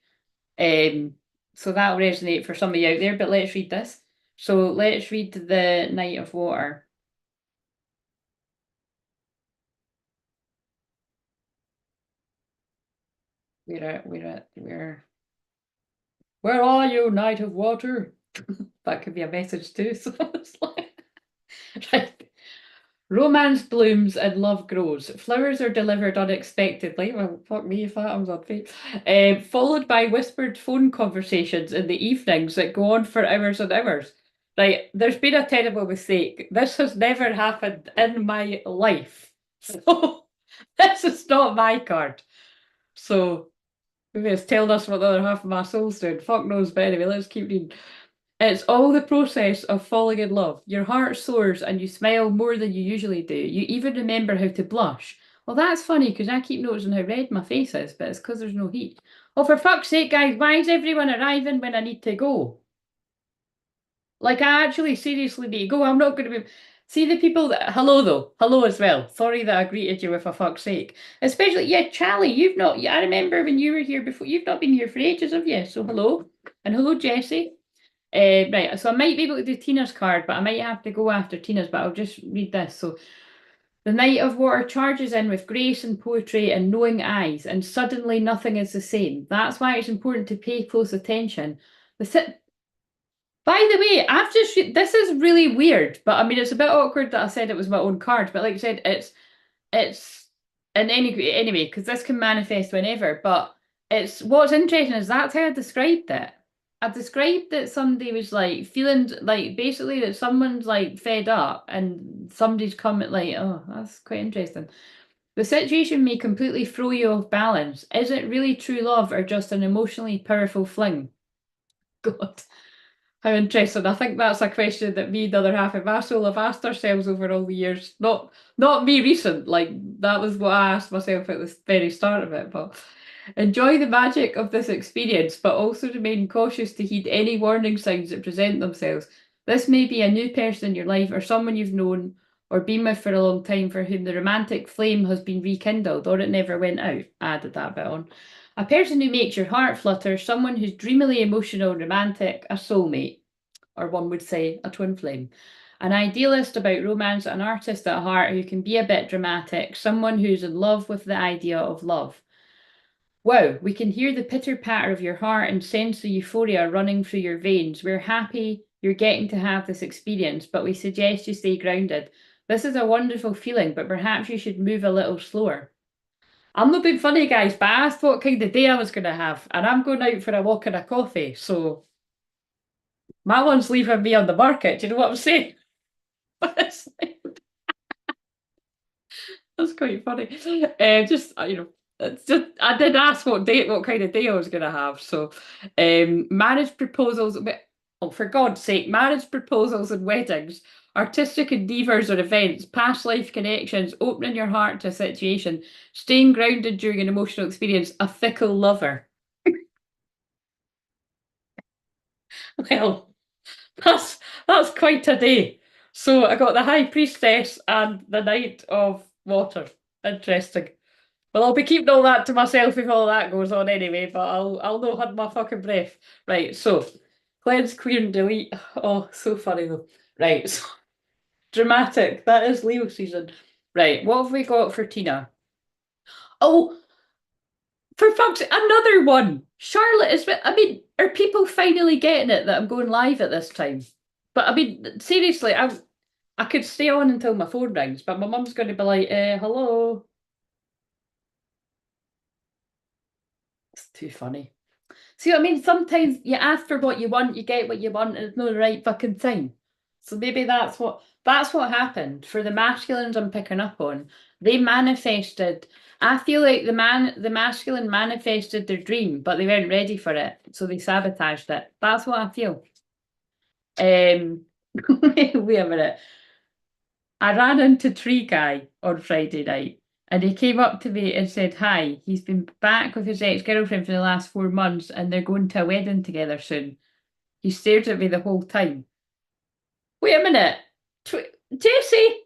Speaker 1: Um, so that'll resonate for somebody out there, but let's read this. So let's read the Knight of Water. Where are you, Knight of Water? That could be a message too. So it's like, right. Romance blooms and love grows. Flowers are delivered unexpectedly. Well, fuck me if that comes on fate. Followed by whispered phone conversations in the evenings that go on for hours and hours. Right, there's been a terrible mistake. This has never happened in my life. So this is not my card. So maybe it's telling us what the other half of my soul's doing. Fuck knows, but anyway, let's keep reading. It's all the process of falling in love. Your heart soars and you smile more than you usually do. You even remember how to blush. Well, that's funny because I keep noticing how red my face is, but it's because there's no heat. Oh, for fuck's sake, guys, why is everyone arriving when I need to go? Like, I actually seriously need to go. I'm not going to be. See the people that. Hello, though. Hello as well. Sorry that I greeted you with a fuck's sake. Especially, yeah, Charlie, you've not. I remember when you were here before. You've not been here for ages, have you? So, hello. And hello, Jessie. Right, so I might be able to do Tina's card, but I might have to go after Tina's, but I'll just read this. So, the Knight of Water charges in with grace and poetry and knowing eyes, and suddenly nothing is the same. That's why it's important to pay close attention. By the way, I've just this is really weird, but I mean it's a bit awkward that I said it was my own card, but like I said, it's in anyway because this can manifest whenever. But it's what's interesting is that's how I described it. I described that somebody was like feeling like basically that someone's like fed up and somebody's come at like, oh, that's quite interesting. The situation may completely throw you off balance. Is it really true love or just an emotionally powerful fling? God. How interesting. I think that's a question that me and the other half of my soul have asked ourselves over all the years. Not me recent, like that was what I asked myself at the very start of it, but enjoy the magic of this experience, but also remain cautious to heed any warning signs that present themselves. This may be a new person in your life or someone you've known or been with for a long time for whom the romantic flame has been rekindled or it never went out. I added that bit on. A person who makes your heart flutter, someone who's dreamily emotional, romantic, a soulmate, or one would say a twin flame. An idealist about romance, an artist at heart who can be a bit dramatic, someone who's in love with the idea of love. Wow, we can hear the pitter-patter of your heart and sense the euphoria running through your veins. We're happy you're getting to have this experience, but we suggest you stay grounded. This is a wonderful feeling, but perhaps you should move a little slower. I'm not being funny, guys, but I asked what kind of day I was going to have, and I'm going out for a walk and a coffee, so my one's leaving me on the market. Do you know what I'm saying? That's quite funny. Just it's just I did ask what kind of day I was going to have. So, marriage proposals. Oh, for God's sake, marriage proposals and weddings, artistic endeavours or events, past life connections, opening your heart to a situation, staying grounded during an emotional experience, a fickle lover. Well, that's quite a day. So I got the High Priestess and the Knight of Water. Interesting. Well, I'll be keeping all that to myself if all that goes on anyway, but I'll not hold my fucking breath. Right, so cleanse, clear, and delete. Oh, so funny though. Right, so dramatic. That is Leo season. Right, what have we got for Tina? Oh, for fuck's sake, another one. Charlotte is. I mean, are people finally getting it that I'm going live at this time? But I mean, seriously, I could stay on until my phone rings, but my mum's going to be like, hello. It's too funny. See what I mean? Sometimes you ask for what you want, you get what you want, and it's not the right fucking thing. So maybe that's what happened for the masculines I'm picking up on. They manifested. I feel like the masculine manifested their dream, but they weren't ready for it, so they sabotaged it. That's what I feel. Wait a minute. I ran into Tree Guy on Friday night and he came up to me and said, Hi, he's been back with his ex-girlfriend for the last 4 months and they're going to a wedding together soon. He stared at me the whole time. Wait a minute. Jesse!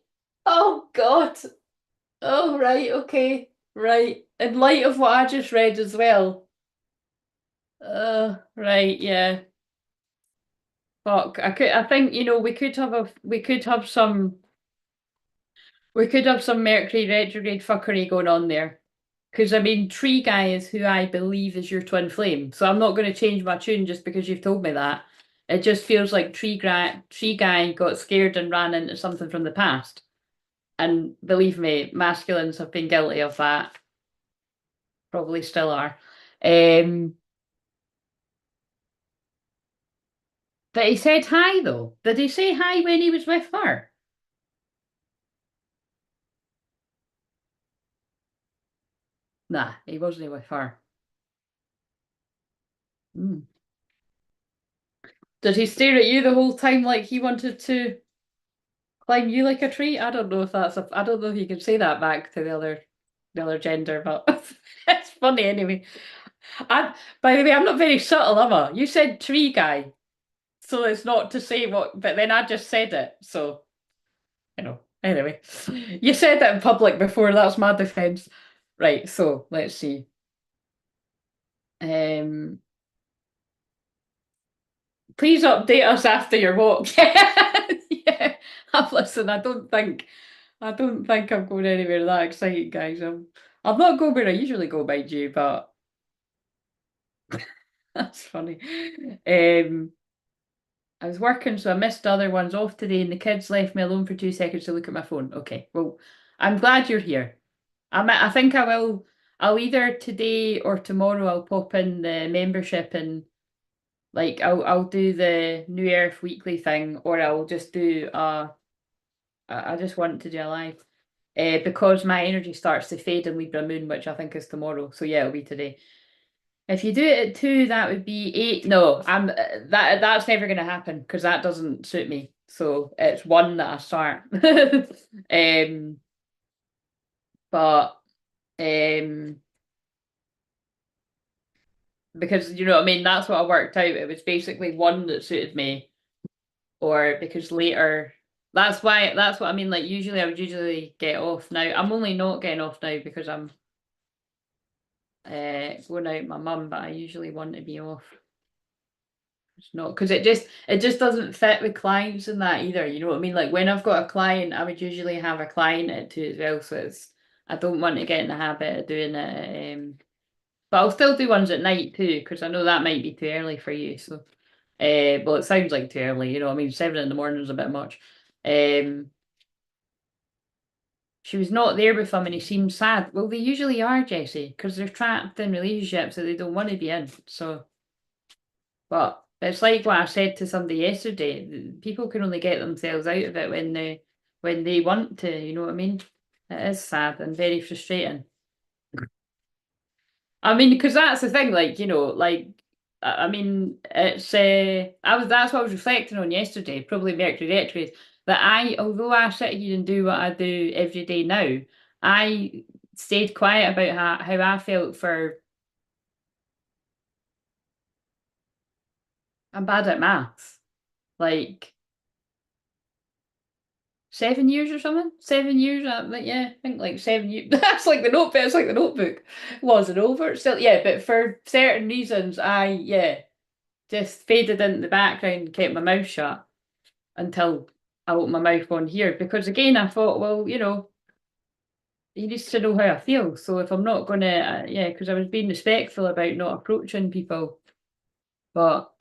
Speaker 1: Oh, God. Oh, right, okay. Right. In light of what I just read as well. Right, yeah. Fuck. I think, we could have some Mercury retrograde fuckery going on there. Because I mean, Tree Guy is who I believe is your twin flame. So I'm not going to change my tune just because you've told me that. It just feels like Tree Guy got scared and ran into something from the past. And believe me, masculines have been guilty of that. Probably still are. Um, but he said hi though. Did he say hi when he was with her? Nah, he wasn't with her. Hmm. Did he stare at you the whole time like he wanted to climb you like a tree? I don't know if I don't know if you can say that back to the other gender, but it's funny anyway. By the way, I'm not very subtle, am I? You said tree guy, so it's not to say what, but then I just said it, so Anyway, you said it in public before. That's my defense. Right. So let's see. Um, please update us after your walk. Yeah. Listen, I don't think I'm going anywhere that exciting, guys. I'm not going where I usually go, mind you, but that's funny. Um, I was working, so I missed the other ones off today, and the kids left me alone for 2 seconds to look at my phone. Okay, well, I'm glad you're here. I think I will. I'll either today or tomorrow. I'll pop in the membership and like I'll do the New Earth weekly thing, or I'll just do I just want to do a live. Because my energy starts to fade in Libra Moon, which I think is tomorrow. So yeah, it'll be today. If you do it at 2, that would be 8. No, that's never going to happen because that doesn't suit me. So it's 1 that I start. But because you know what I mean, that's what I worked out. It was basically 1 that suited me, or because That's why, that's what I mean. Like, usually I would usually get off now. I'm only not getting off now because I'm going out with my mum, but I usually want to be off. It's not because it just doesn't fit with clients and that either. You know what I mean? Like when I've got a client, I would usually have a client at two as well. So it's I don't want to get in the habit of doing it. But I'll still do ones at night too because I know that might be too early for you. So, well, it sounds like too early. You know, what I mean, 7 in the morning is a bit much. Um, she was not there with him and he seemed sad. Well, they usually are, Jessie, because they're trapped in relationships that they don't want to be in. So. But it's like what I said to somebody yesterday. People can only get themselves out of it when they want to. You know what I mean? It is sad and very frustrating. I mean, because that's the thing. Like like I mean, it's that's what I was reflecting on yesterday. Probably Mercury retrogrades. That although I sit here and do what I do every day now, I stayed quiet about how I felt for. I'm bad at maths. Like 7 years or something. 7 years. Like yeah, I think like 7 years. That's like the notebook. It's like the notebook. Wasn't over. Still, yeah, but for certain reasons, I just faded into the background and kept my mouth shut until I opened my mouth on here. Because again, I thought, well, he needs to know how I feel. So if I'm not gonna, yeah, because I was being respectful about not approaching people, but.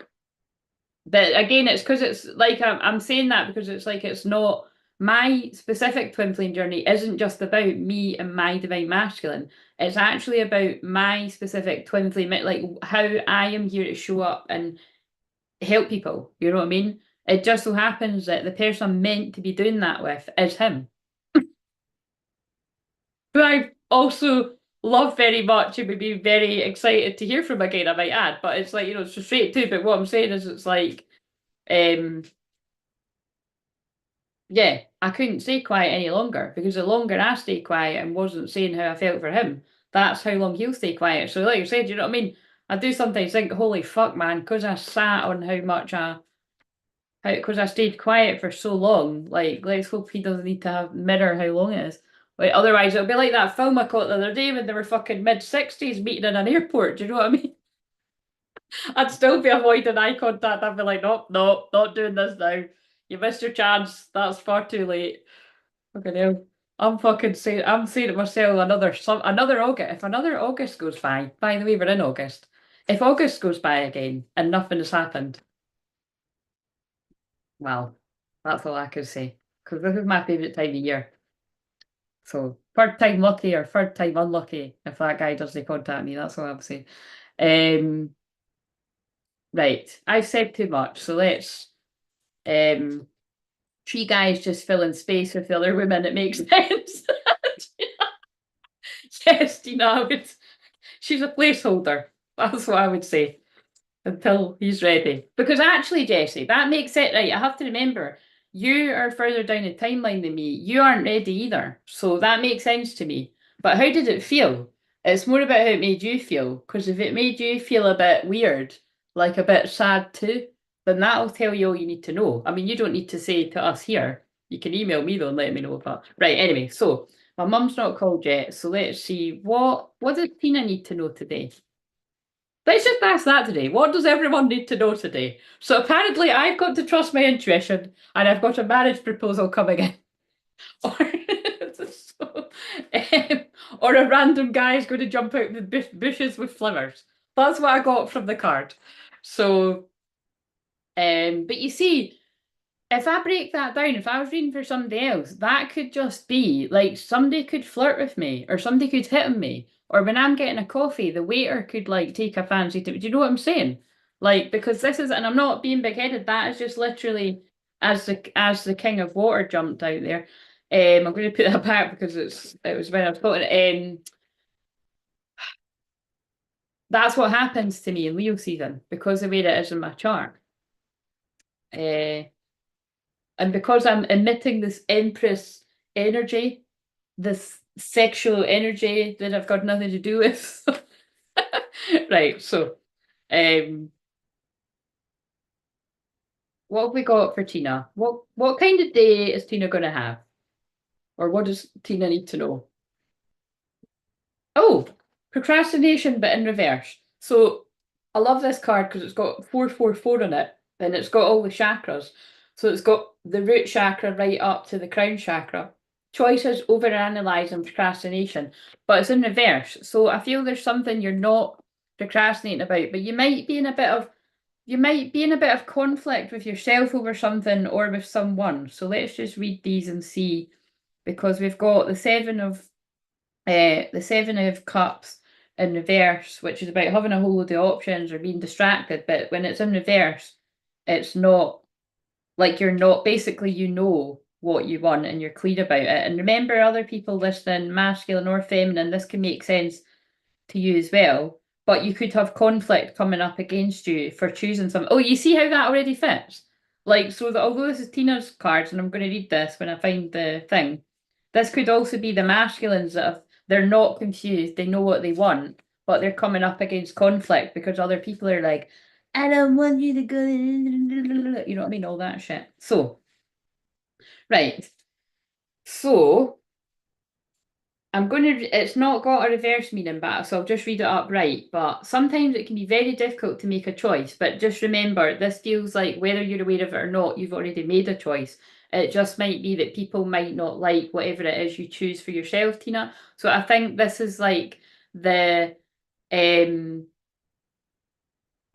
Speaker 1: But again, it's because it's like I'm saying that because it's like it's not my specific twin flame journey isn't just about me and my divine masculine. It's actually about my specific twin flame, like how I am here to show up and help people. You know what I mean? It just so happens that the person I'm meant to be doing that with is him, who I also love very much and would be very excited to hear from again, I might add. But it's like, it's frustrating too. But what I'm saying is it's like, um, yeah, I couldn't stay quiet any longer because the longer I stayed quiet and wasn't saying how I felt for him, that's how long he'll stay quiet. So, like you said, you know what I mean? I do sometimes think, holy fuck, man, because I sat on because I stayed quiet for so long. Like, let's hope he doesn't need to have mirror how long it is. Like, otherwise, it'll be like that film I caught the other day when they were fucking mid-60s meeting in an airport. Do you know what I mean? I'd still be avoiding eye contact. I'd be like, nope, nope, not doing this now. You missed your chance. That's far too late. Fucking hell. I'm saying to myself another August. If another August goes by the way, we're in August. If August goes by again and nothing has happened, well, that's all I can say. Because this is my favourite time of year. So third time lucky or third time unlucky if that guy doesn't contact me, that's all I'm saying. Um right. I've said too much, so let's um three guys just filling space with the other women, it makes sense. Yes, Tina, she's a placeholder. That's what I would say until he's ready. Because actually, Jessie, that makes it right. I have to remember you are further down the timeline than me. You aren't ready either. So that makes sense to me. But how did it feel? It's more about how it made you feel. Because if it made you feel a bit weird, like a bit sad too, then that'll tell you all you need to know. I mean, you don't need to say to us here. You can email me though and let me know about. Right, anyway, so my mum's not called yet, so let's see what does Tina need to know today? Let's just ask that today. What does everyone need to know today? So apparently I've got to trust my intuition and I've got a marriage proposal coming in. Or, so, or a random guy is going to jump out of the bushes with flowers. That's what I got from the card. So, but you see, if I break that down, if I was reading for somebody else, that could just be like somebody could flirt with me or somebody could hit on me. Or when I'm getting a coffee, the waiter could like take a fancy to me. Do you know what I'm saying? Like, because this is, and I'm not being big-headed, that is just literally as the king of water jumped out there. I'm going to put that back because it was when I was talking. That's what happens to me in Leo season because of the way it is in my chart. Uh, And because I'm emitting this Empress energy, this sexual energy that I've got nothing to do with. Right, so um What have we got for Tina? What kind of day is Tina going to have? Or what does Tina need to know? Oh, procrastination, but in reverse. So I love this card because it's got 444 on it, and it's got all the chakras. So it's got the root chakra right up to the crown chakra. Choices, overanalyze, and procrastination, but it's in reverse. So I feel there's something you're not procrastinating about, but you might be in a bit of conflict with yourself over something or with someone. So let's just read these and see, because we've got the Seven of Cups in reverse, which is about having a whole load of options or being distracted. But when it's in reverse, it's not like you're not, basically, you know what you want and you're clear about it. And remember, other people listening, masculine or feminine, this can make sense to you as well. But you could have conflict coming up against you for choosing something. Oh, you see how that already fits? Like, so that although this is Tina's cards, and I'm going to read this when I find the thing, this could also be the masculines that they're not confused, they know what they want, but they're coming up against conflict because other people are like, I don't want you to go, you know what I mean? All that shit. So, right. So, I'm going to, it's not got a reverse meaning, but so I'll just read it upright. But sometimes it can be very difficult to make a choice. But just remember, this feels like whether you're aware of it or not, you've already made a choice. It just might be that people might not like whatever it is you choose for yourself, Tina. So I think this is like the I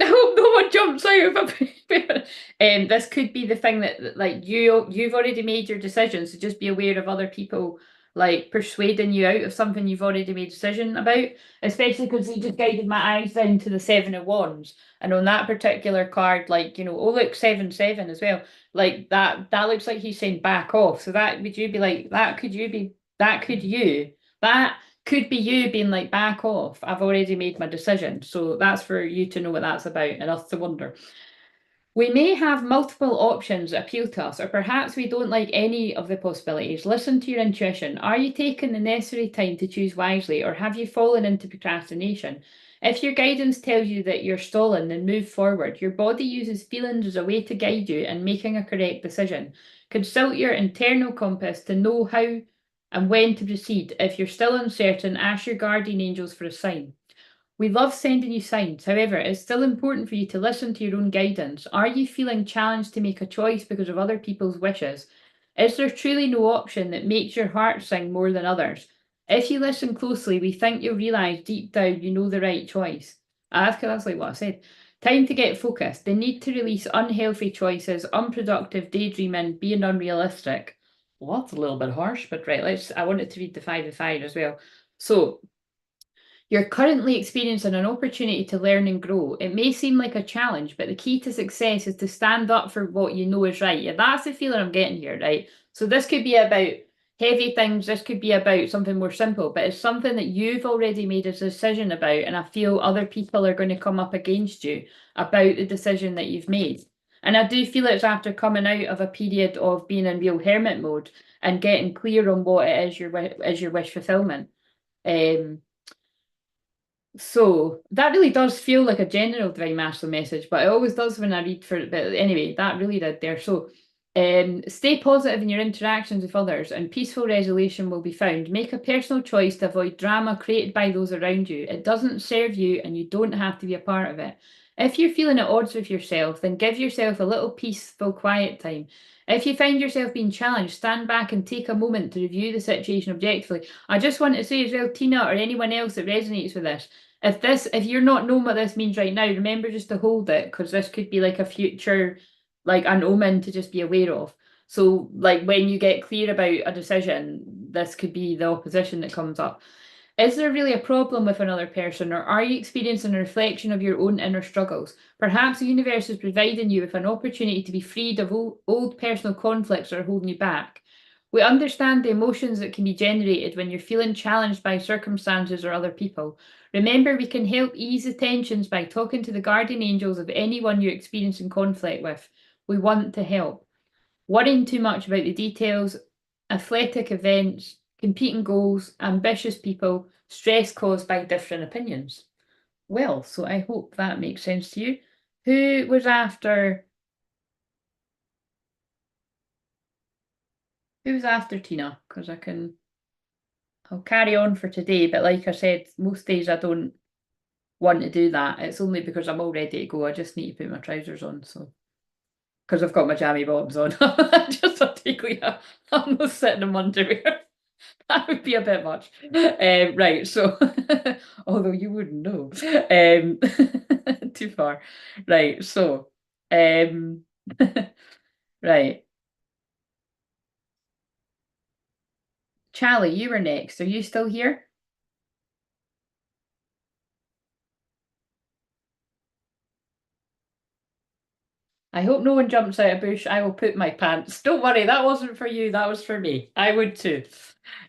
Speaker 1: hope no one jumps out of a this could be the thing that like you've already made your decision, so just be aware of other people like persuading you out of something you've already made a decision about, especially because he just guided my eyes down to the Seven of Wands. And on that particular card, like, you know, oh look, 7-7 as well. Like that looks like he's saying back off. So that would you be like, that could be you being like, back off. I've already made my decision. So that's for you to know what that's about and us to wonder. We may have multiple options appeal to us, or perhaps we don't like any of the possibilities. Listen to your intuition. Are you taking the necessary time to choose wisely, or have you fallen into procrastination? If your guidance tells you that you're stalling, then move forward. Your body uses feelings as a way to guide you in making a correct decision. Consult your internal compass to know how and when to proceed. If you're still uncertain, ask your guardian angels for a sign. We love sending you signs. However, it's still important for you to listen to your own guidance. Are you feeling challenged to make a choice because of other people's wishes? Is there truly no option that makes your heart sing more than others? If you listen closely, we think you'll realise deep down you know the right choice. That's like what I said. Time to get focused. The need to release unhealthy choices, unproductive daydreaming, being unrealistic. Well, that's a little bit harsh, but right, I wanted to read the 5 of 5 as well. So, you're currently experiencing an opportunity to learn and grow. It may seem like a challenge, but the key to success is to stand up for what you know is right. Yeah, that's the feeling I'm getting here, right? So this could be about heavy things, this could be about something more simple, but it's something that you've already made a decision about, and I feel other people are going to come up against you about the decision that you've made. And I do feel it's after coming out of a period of being in real hermit mode and getting clear on what it is your wish fulfillment. Um, so that really does feel like a general divine masculine message, but it always does when I read for it. But anyway, that really did there. So stay positive in your interactions with others and peaceful resolution will be found. Make a personal choice to avoid drama created by those around you. It doesn't serve you and you don't have to be a part of it. If you're feeling at odds with yourself, then give yourself a little peaceful, quiet time. If you find yourself being challenged, stand back and take a moment to review the situation objectively. I just want to say as well, Tina, or anyone else that resonates with this, if you're not knowing what this means right now, remember just to hold it, because this could be like a future, like an omen to just be aware of. So like when you get clear about a decision, this could be the opposition that comes up. Is there really a problem with another person, or are you experiencing a reflection of your own inner struggles? Perhaps the universe is providing you with an opportunity to be freed of old personal conflicts that are holding you back. We understand the emotions that can be generated when you're feeling challenged by circumstances or other people. Remember, we can help ease the tensions by talking to the guardian angels of anyone you're experiencing conflict with. We want to help. Worrying too much about the details, athletic events, competing goals, ambitious people, stress caused by different opinions. Well, so I hope that makes sense to you. Who was after Who's after Tina? Because I'll carry on for today, but like I said, most days I don't want to do that. It's only because I'm all ready to go. I just need to put my trousers on, so because I've got my jammy bottoms on. Just automatically, I'm not sitting in underwear. That would be a bit much. Right, so although you wouldn't know. Too far. Right, so right. Charlie, you were next. Are you still here? I hope no one jumps out of bush. I will put my pants. Don't worry, that wasn't for you, that was for me. I would too.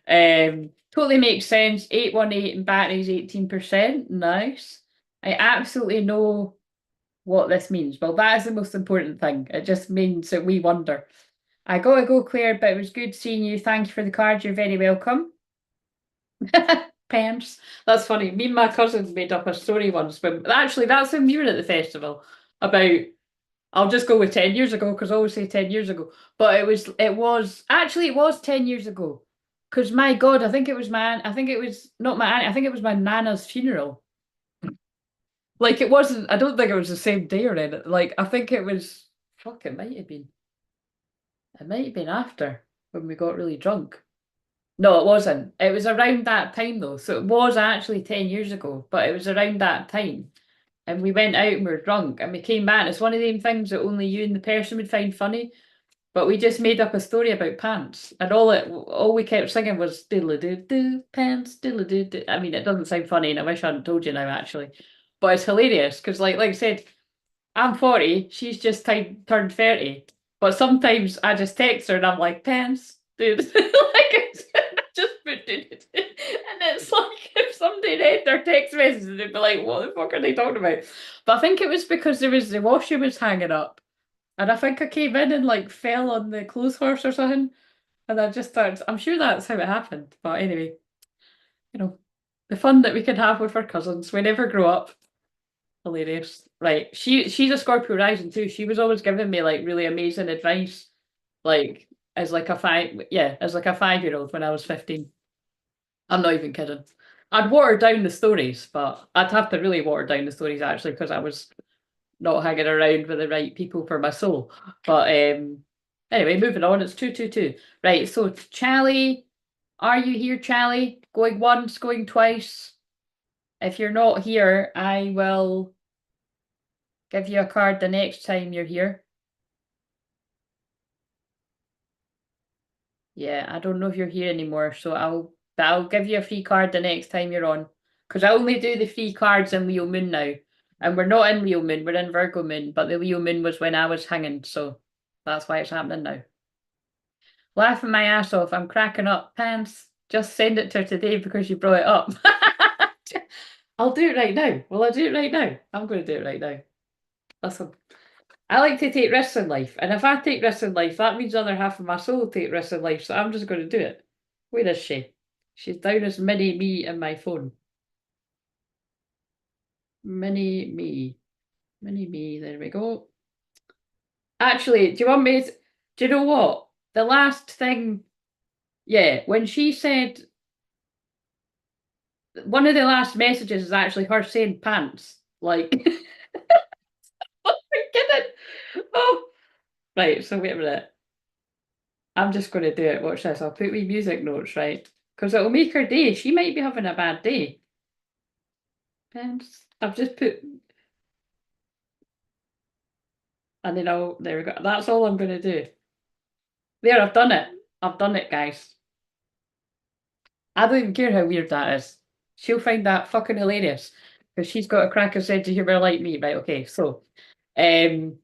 Speaker 1: Totally makes sense. 818 and batteries 18%. Nice. I absolutely know what this means. Well, that is the most important thing. It just means that we wonder. I gotta go, Claire, but it was good seeing you. Thank you for the card. You're very welcome. Pants. That's funny. Me and my cousin made up a story once, but actually, that's when we were at the festival about. I'll just go with 10 years ago because I always say 10 years ago. But it was 10 years ago. Because my God, I think it was not my aunt, I think it was my nana's funeral. Like it wasn't, I don't think it was the same day or anything. Like I think it was, fuck, it might have been. It might have been after when we got really drunk. No, it wasn't. It was around that time though. So it was actually 10 years ago, but it was around that time. And we went out and we were drunk and we came back. And it's one of them things that only you and the person would find funny. But we just made up a story about pants. And all we kept singing was diddle doo doo pants, diddle doo doo. I mean, it doesn't sound funny and I wish I hadn't told you now actually. But it's hilarious because like I said, I'm 40, she's just turned 30. But sometimes I just text her and I'm like, pants, dude. Like it's just put it. And it's like if somebody read their text messages, they'd be like, what the fuck are they talking about? But I think it was because the washroom was hanging up. And I think I came in and like fell on the clothes horse or something. And I just started, I'm sure that's how it happened. But anyway, you know, the fun that we can have with our cousins. We never grow up. Hilarious. Right. She's a Scorpio rising too. She was always giving me like really amazing advice. Like as like a 5-year-old when I was 15. I'm not even kidding. I'd water down the stories, but I'd have to really water down the stories actually because I was not hanging around with the right people for my soul. But anyway, moving on. It's 222. Right. So Charlie, are you here, Charlie? Going once, going twice. If you're not here, I will give you a card the next time you're here. Yeah, I don't know if you're here anymore, so I'll give you a free card the next time you're on. Because I only do the free cards in Leo Moon now. And we're not in Leo Moon, we're in Virgo Moon, but the Leo Moon was when I was hanging, so that's why it's happening now. Laughing my ass off, I'm cracking up. Pants, just send it to her today because you brought it up. I'll do it right now. Will I do it right now? I'm going to do it right now. Listen, I like to take risks in life, and if I take risks in life, that means the other half of my soul will take risks in life, so I'm just going to do it. Where is she? She's down as mini me in my phone. Mini me. Mini me, there we go. Actually, do you want me to, do you know what? The last thing, yeah, when she said, one of the last messages is actually her saying pants. Like, oh my goodness. Oh, right, so wait a minute. I'm just going to do it. Watch this. I'll put wee music notes, right? Because it'll make her day. She might be having a bad day. Pants. I've just put, and then there we go. That's all I'm going to do. There, I've done it. I've done it, guys. I don't even care how weird that is. She'll find that fucking hilarious because she's got a cracker sense of humor like me. Right, okay, so um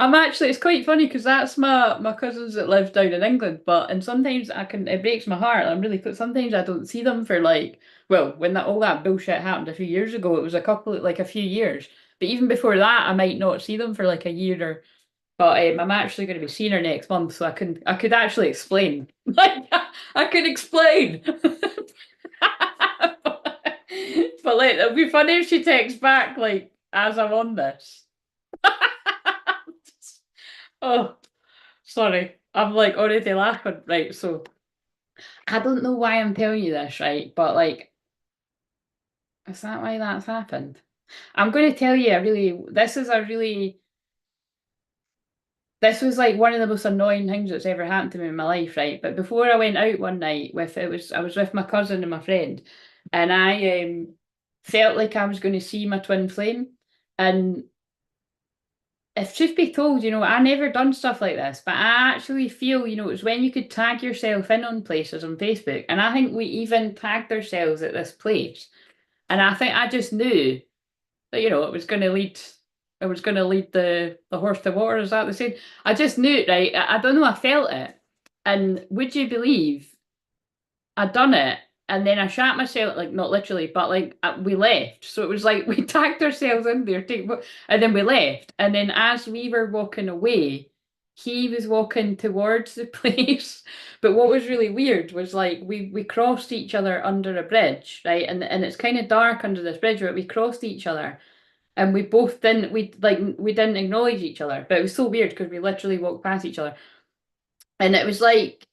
Speaker 1: I'm actually, it's quite funny because that's my cousins that live down in England, and sometimes it breaks my heart. I'm really sometimes I don't see them for like, well, when all that bullshit happened a few years ago, it was a few years. But even before that, I might not see them for like a year or. But I'm actually going to be seeing her next month, so I could actually explain. Like I could explain. But like it'll be funny if she texts back like as I'm on this. Oh, Sorry, I'm like already laughing. Right, so I don't know why I'm telling you this, right? But like, is that why that's happened? I'm going to tell you this was like one of the most annoying things that's ever happened to me in my life, right? But before I went out one night I was with my cousin and my friend, and I felt like I was going to see my twin flame. And if truth be told, I never done stuff like this, but I actually feel, it was when you could tag yourself in on places on Facebook, and I think we even tagged ourselves at this place. And I think I just knew that, it was going to lead the horse to water, is that the same? I just knew it, right? I don't know, I felt it. And would you believe I'd done it, and then I shat myself, like not literally, but like we left. So it was like we tagged ourselves in there, and then we left. And then as we were walking away, he was walking towards the place. But what was really weird was like we crossed each other under a bridge, right? And it's kind of dark under this bridge, but we crossed each other. And we both didn't we didn't acknowledge each other. But it was so weird because we literally walked past each other. And it was like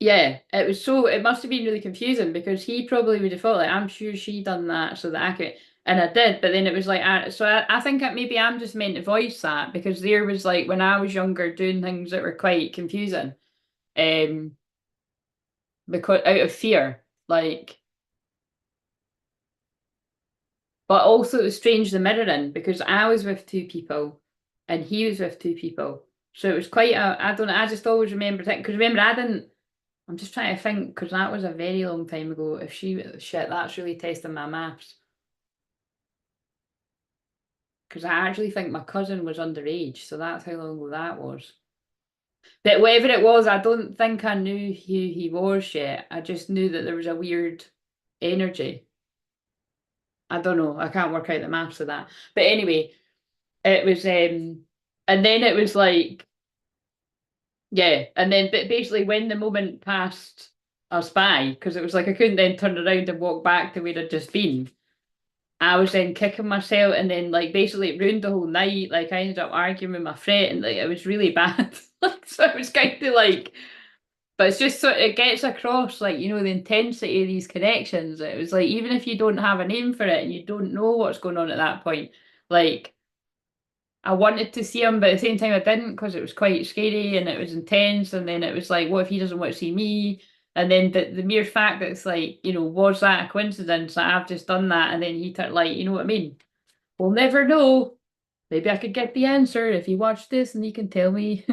Speaker 1: yeah, it must have been really confusing because he probably would have thought like I'm sure she done that so that I could, and I did, but then it was like I think that maybe I'm just meant to voice that because there was like when I was younger doing things that were quite confusing, um, because out of fear, like, but also it was strange the mirroring because I was with two people and he was with two people, so it was quite I don't know, I just always remember that because remember I didn't. I'm just trying to think because that was a very long time ago. If she shit, that's really testing my maths. Because I actually think my cousin was underage, so that's how long ago that was. But whatever it was, I don't think I knew who he was yet. I just knew that there was a weird energy. I don't know. I can't work out the maths of that. But anyway, it was and then it was like yeah, and then but basically when the moment passed us by, because it was like I couldn't then turn around and walk back to where I'd just been. I was then kicking myself and then like basically it ruined the whole night. Like I ended up arguing with my friend and like it was really bad. Like so it was kind of like but it's just so it gets across like, the intensity of these connections. It was like even if you don't have a name for it and you don't know what's going on at that point, like I wanted to see him, but at the same time I didn't because it was quite scary and it was intense. And then it was like, what if he doesn't want to see me? And then the mere fact that it's like, was that a coincidence that I've just done that? And then he turned like, you know what I mean? We'll never know. Maybe I could get the answer if he watched this and he can tell me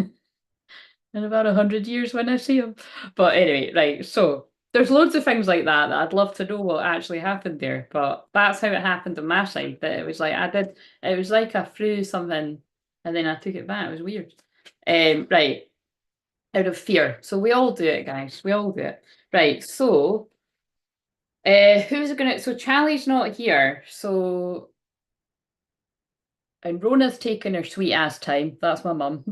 Speaker 1: in about 100 years when I see him. But anyway, right. So there's loads of things like that I'd love to know what actually happened there. But that's how it happened on my side. That it was like it was like I threw something and then I took it back. It was weird. Right. Out of fear. So we all do it, guys. We all do it. Right. So who's gonna so Charlie's not here. So and Rona's taking her sweet ass time. That's my mum.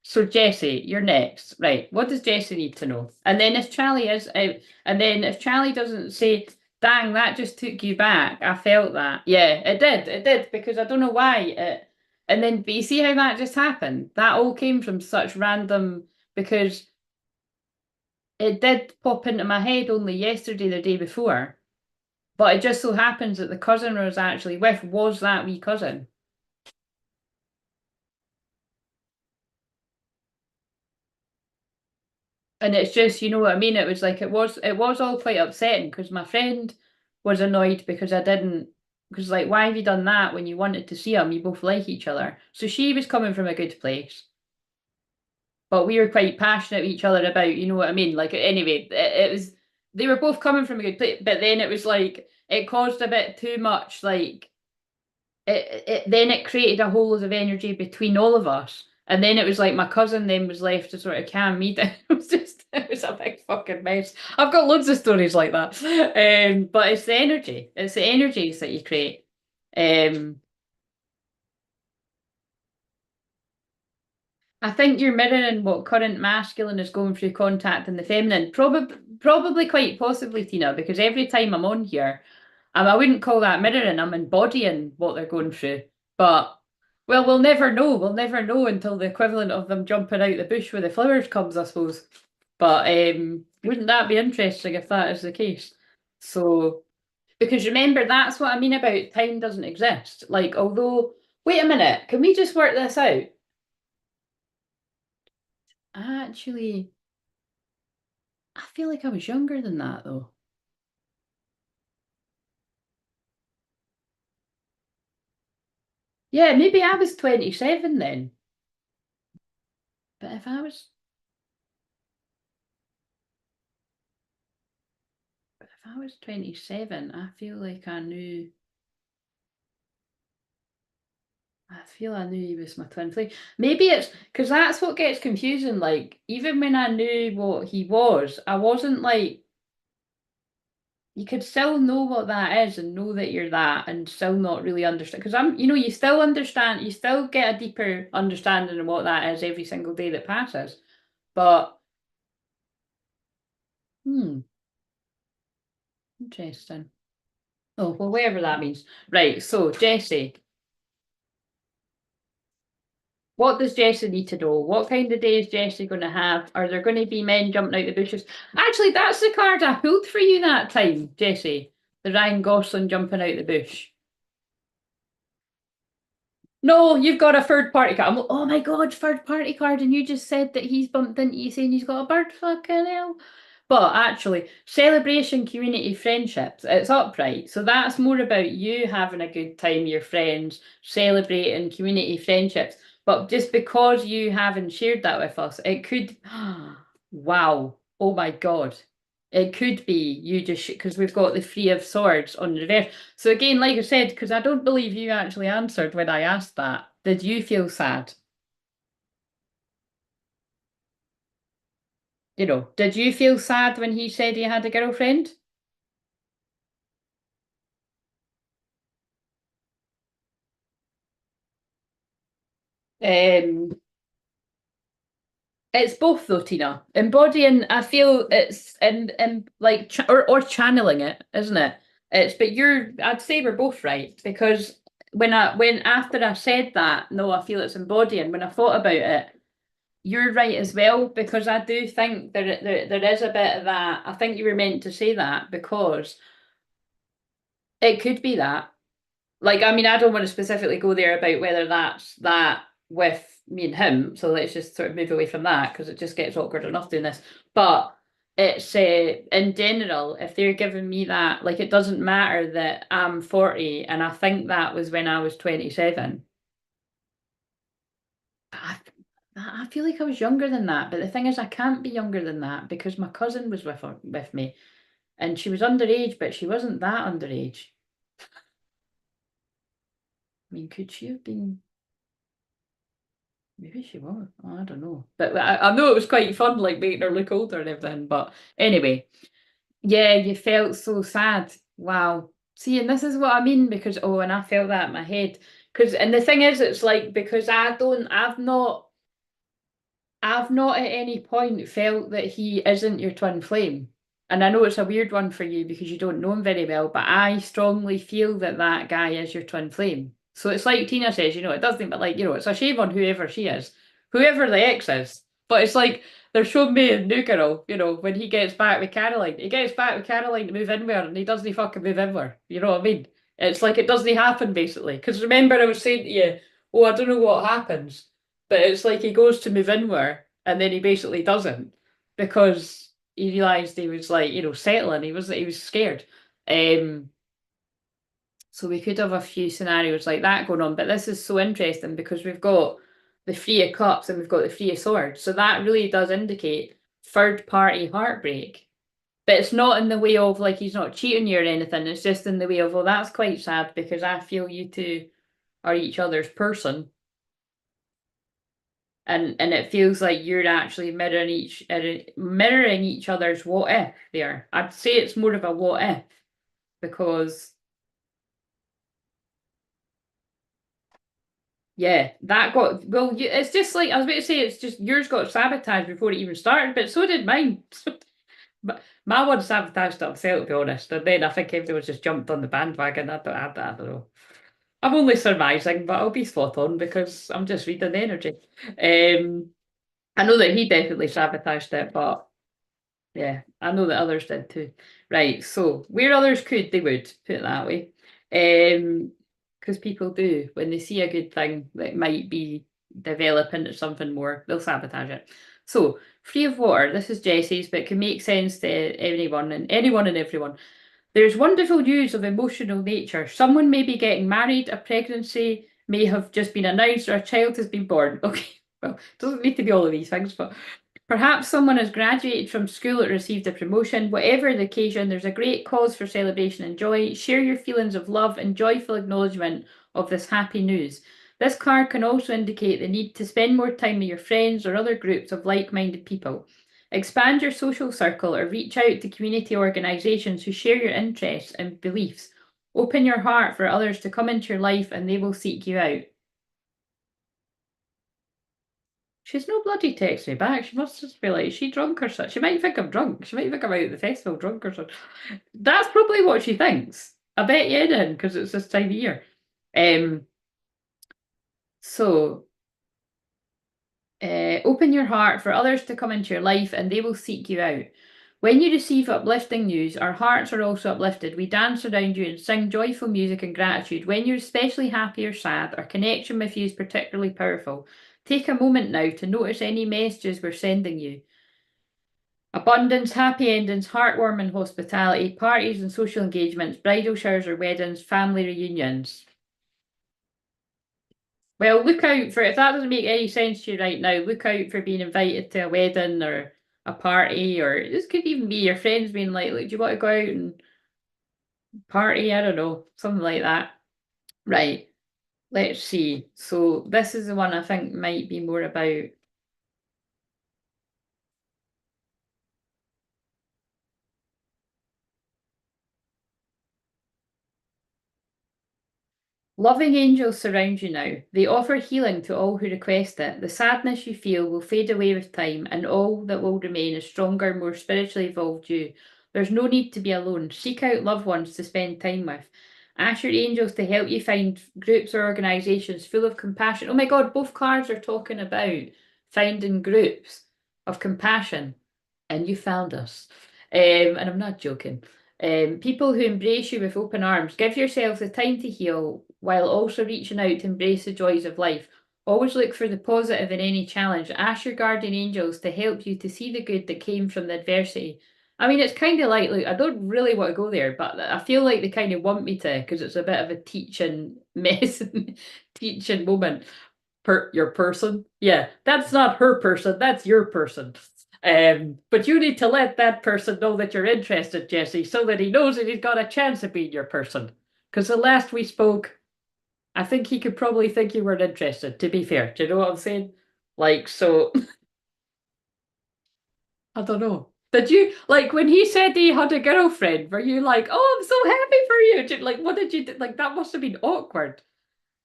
Speaker 1: So Jessie, you're next. Right. What does Jessie need to know? And then if Charlie is out, and then if Charlie doesn't say, dang, that just took you back. I felt that. Yeah, it did. It did, because I don't know why it and then but you see how that just happened? That all came from such random because it did pop into my head only yesterday, the day before. But it just so happens that the cousin I was actually with was that wee cousin. And it's just, you know what I mean? It was like it was all quite upsetting because my friend was annoyed because I didn't because like why have you done that when you wanted to see him? You both like each other. So she was coming from a good place, but we were quite passionate with each other about, you know what I mean? Like anyway, it was they were both coming from a good place, but then it was like it caused a bit too much like it then it created a whole lot of energy between all of us. And then it was like my cousin then was left to sort of calm me down. It was a big fucking mess. I've got loads of stories like that. But it's the energy. It's the energies that you create. Um, I think you're mirroring what current masculine is going through contacting the feminine. Probably quite possibly, Tina, because every time I'm on here, I wouldn't call that mirroring, I'm embodying what they're going through. But Well, we'll never know. We'll never know until the equivalent of them jumping out the bush where the flowers comes, I suppose. But wouldn't that be interesting if that is the case? So, because remember, that's what I mean about time doesn't exist. Like, although, wait a minute, can we just work this out? Actually, I feel like I was younger than that though. Yeah, maybe I was 27 then. But if I was 27, I feel I knew he was my twin flame. Maybe it's because that's what gets confusing. Like, even when I knew what he was, I wasn't like, you could still know what that is and know that you're that and still not really understand. Because you still understand, you still get a deeper understanding of what that is every single day that passes. But, hmm, interesting. Oh, well, whatever that means. Right, so Jessie. What does Jessie need to know? What kind of day is Jessie going to have? Are there going to be men jumping out the bushes? Actually, that's the card I pulled for you that time, Jessie. The Ryan Gosling jumping out the bush. No, you've got a third party card. I'm like, oh my god, third party card, and you just said that he's bumped into you saying he's got a bird. Fucking hell. But actually, celebration, community, friendships, it's upright. So that's more about you having a good time, your friends, celebrating community friendships. But just because you haven't shared that with us, it could, wow, oh my God. It could be you just, because we've got the Three of Swords on the reverse. So again, like I said, because I don't believe you actually answered when I asked that, did you feel sad? Did you feel sad when he said he had a girlfriend? Um, it's both though, Tina. Embodying, I feel it's and like or channeling it, isn't it? I'd say we're both right because when after I said that, no, I feel it's embodying. When I thought about it, you're right as well because I do think there is a bit of that. I think you were meant to say that because it could be that. Like, I mean, I don't want to specifically go there about whether that's that with me and him. So let's just sort of move away from that because it just gets awkward enough doing this. But it's in general, if they're giving me that, like, it doesn't matter that I'm 40 and I think that was when I was 27. I, I feel like I was younger than that. But the thing is, I can't be younger than that because my cousin was with me and she was underage, but she wasn't that underage. I mean, could she have been? Maybe she was. Oh, I don't know. But I know it was quite fun, like making her look older and everything. But anyway, yeah, you felt so sad. Wow. See, and this is what I mean because, oh, and I felt that in my head. And the thing is, it's like, because I've not at any point felt that he isn't your twin flame. And I know it's a weird one for you because you don't know him very well, but I strongly feel that that guy is your twin flame. So it's like Tina says, it doesn't, but like, it's a shame on whoever she is, whoever the ex is. But it's like they're showing me a new girl, when he gets back with Caroline. He gets back with Caroline to move in with her and he doesn't fucking move in with her. You know what I mean? It's like it doesn't happen basically. Because remember I was saying to you, oh, I don't know what happens. But it's like he goes to move in with her and then he basically doesn't because he realised he was like, settling. He was scared. Um, so we could have a few scenarios like that going on, but this is so interesting because we've got the Three of Cups and we've got the Three of Swords. So that really does indicate third party heartbreak. But it's not in the way of like he's not cheating you or anything. It's just in the way of, well, that's quite sad because I feel you two are each other's person and it feels like you're actually mirroring each other's what if there. I'd say it's more of a what if because yeah, that got well. It's just like I was about to say. It's just yours got sabotaged before it even started, but so did mine. But my one sabotaged itself, to be honest. And then I think everyone just jumped on the bandwagon. I don't know. I'm only surmising, but I'll be spot on because I'm just reading the energy. I know that he definitely sabotaged it, but yeah, I know that others did too. Right, so where others could, they would, put it that way. Because people do, when they see a good thing that might be develop into something more, they'll sabotage it. So, free of water, this is Jessie's, but it can make sense to anyone and everyone. There's wonderful news of emotional nature. Someone may be getting married, a pregnancy may have just been announced, or a child has been born. Okay, well, it doesn't need to be all of these things, but perhaps someone has graduated from school or received a promotion. Whatever the occasion, there's a great cause for celebration and joy. Share your feelings of love and joyful acknowledgement of this happy news. This card can also indicate the need to spend more time with your friends or other groups of like-minded people. Expand your social circle or reach out to community organisations who share your interests and beliefs. Open your heart for others to come into your life and they will seek you out. She's no bloody text me back. She must just be like, is she drunk or something? She might think I'm drunk. She might think I'm out at the festival drunk or something. That's probably what she thinks. I bet you did, because it's this time of year. Um, so open your heart for others to come into your life and they will seek you out. When you receive uplifting news, our hearts are also uplifted. We dance around you and sing joyful music and gratitude. When you're especially happy or sad, our connection with you is particularly powerful. Take a moment now to notice any messages we're sending you. Abundance, happy endings, heartwarming hospitality, parties and social engagements, bridal showers or weddings, family reunions. Well, look out for, if that doesn't make any sense to you right now, look out for being invited to a wedding or a party, or this could even be your friends being like, look, do you want to go out and party? I don't know, something like that. Right, let's see. So this is the one I think might be more about loving angels surround you now. They offer healing to all who request it. The sadness you feel will fade away with time, and all that will remain is stronger, more spiritually evolved you. There's no need to be alone. Seek out loved ones to spend time with. Ask your angels to help you find groups or organisations full of compassion. Oh my God, both cards are talking about finding groups of compassion, and you found us. And I'm not joking. People who embrace you with open arms. Give yourself the time to heal while also reaching out to embrace the joys of life. Always look for the positive in any challenge. Ask your guardian angels to help you to see the good that came from the adversity. I mean, it's kind of like, look, I don't really want to go there, but I feel like they kind of want me to because it's a bit of a teaching mess, teaching moment. Your person? Yeah, that's not her person, that's your person. But you need to let that person know that you're interested, Jesse, so that he knows that he's got a chance of being your person. Because the last we spoke, I think he could probably think you weren't interested, to be fair. Do you know what I'm saying? Like, so, I don't know. Did you, like, when he said he had a girlfriend, were you like, oh, I'm so happy for you? Like, what did you do? Like, that must have been awkward.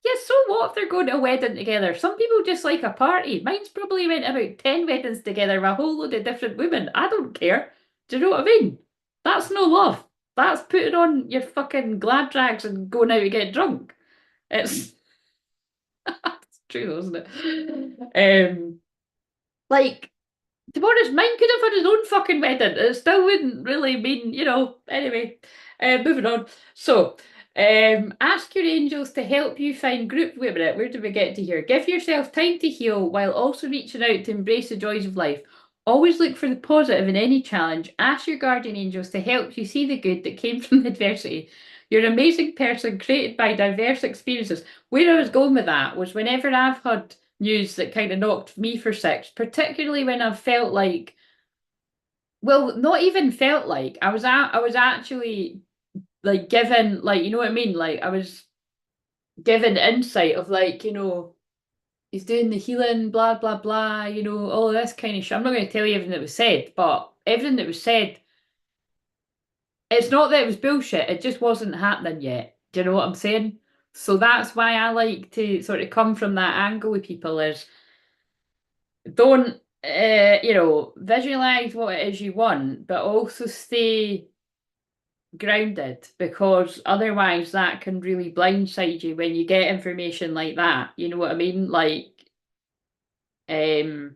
Speaker 1: Yes, so what if they're going to a wedding together? Some people just like a party. Mine's probably went about 10 weddings together with a whole load of different women. I don't care. Do you know what I mean? That's no love. That's putting on your fucking glad rags and going out to get drunk. It's, it's true, though, isn't it? Like, to be honest, mine could have had his own fucking wedding. It still wouldn't really mean, anyway, moving on. So, ask your angels to help you find group. Wait a minute, where did we get to here? Give yourself time to heal while also reaching out to embrace the joys of life. Always look for the positive in any challenge. Ask your guardian angels to help you see the good that came from adversity. You're an amazing person created by diverse experiences. Where I was going with that was whenever I've had news that kind of knocked me for six, particularly when I've felt like, well, not even felt like I was actually like given, like, you know what I mean? Like I was given insight of like, he's doing the healing, blah blah blah, all this kind of shit. I'm not going to tell you everything that was said, but everything that was said, it's not that it was bullshit, it just wasn't happening yet. Do you know what I'm saying? So that's why I like to sort of come from that angle with people is don't visualize what it is you want, but also stay grounded, because otherwise that can really blindside you when you get information like that. You know what I mean? Like, and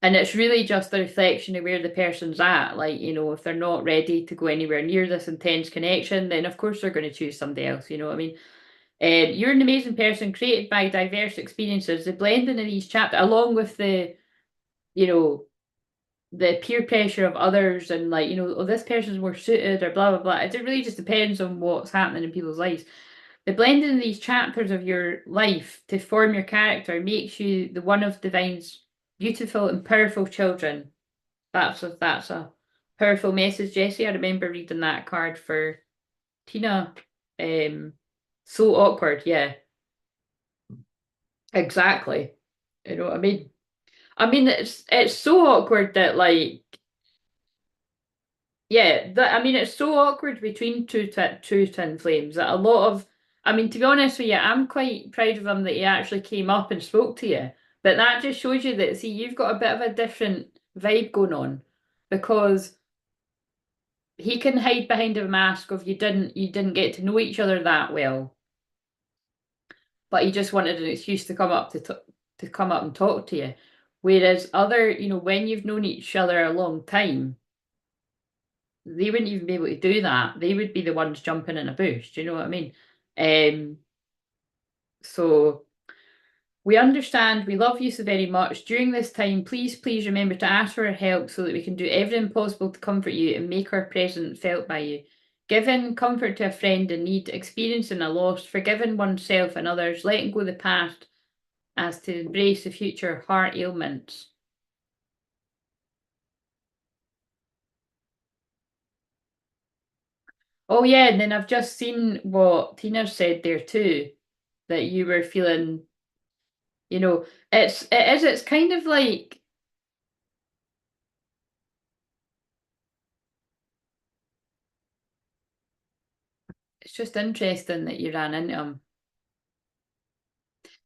Speaker 1: it's really just a reflection of where the person's at. Like, you know, if they're not ready to go anywhere near this intense connection, then of course they're going to choose somebody else. You know what I mean? You're an amazing person created by diverse experiences. The blending of these chapters, along with the, you know, the peer pressure of others and like, you know, oh, this person's more suited or blah, blah, blah. It really just depends on what's happening in people's lives. The blending of these chapters of your life to form your character makes you the one of divine's beautiful and powerful children. That's a powerful message, Jessie. I remember reading that card for Tina. So awkward, yeah. Exactly. You know what I mean? I mean, it's so awkward that like, yeah, that I mean, it's so awkward between two twin flames that a lot of, I mean, to be honest with you, I'm quite proud of him that he actually came up and spoke to you. But that just shows you that, see, you've got a bit of a different vibe going on, because he can hide behind a mask of you didn't get to know each other that well, but he just wanted an excuse to come up to come up and talk to you. Whereas other, you know, when you've known each other a long time, they wouldn't even be able to do that. They would be the ones jumping in a bush. Do you know what I mean? Um, so we understand, we love you so very much. During this time, please remember to ask for our help so that we can do everything possible to comfort you and make our presence felt by you. Giving comfort to a friend in need, experiencing a loss, forgiving oneself and others, letting go of the past as to embrace the future heart ailments. Oh yeah, and then I've just seen what Tina said there too, that you were feeling, you know, it's kind of like, it's just interesting that you ran into him.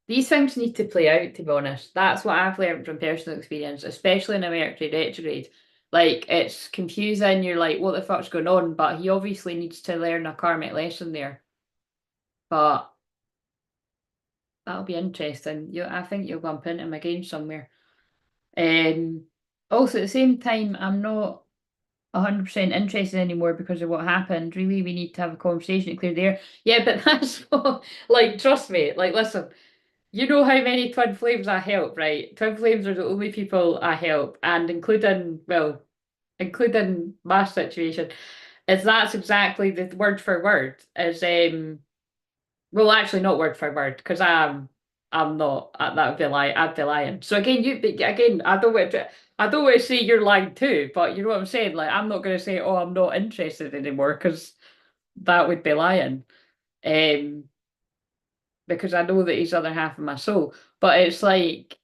Speaker 1: These things need to play out, to be honest. That's what I've learned from personal experience, especially in a Mercury retrograde. Like, it's confusing, you're like, what the fuck's going on? But he obviously needs to learn a karmic lesson there. But that'll be interesting. I think you'll bump into him again somewhere. Um, Also, at the same time, I'm not 100% interested anymore because of what happened. Really, we need to have a conversation to clear the air. Yeah, but that's what, like, trust me, like, listen, you know how many twin flames I help, right? Twin flames are the only people I help, and including, well, including my situation, is that's exactly the word for word, is well, actually not word for word, because I'm not, that would be lying, I'd be lying. So again, again, I don't want to say you're lying too, but you know what I'm saying? Like, I'm not going to say, oh, I'm not interested anymore, because that would be lying. Um, because I know that he's the other half of my soul. But it's like,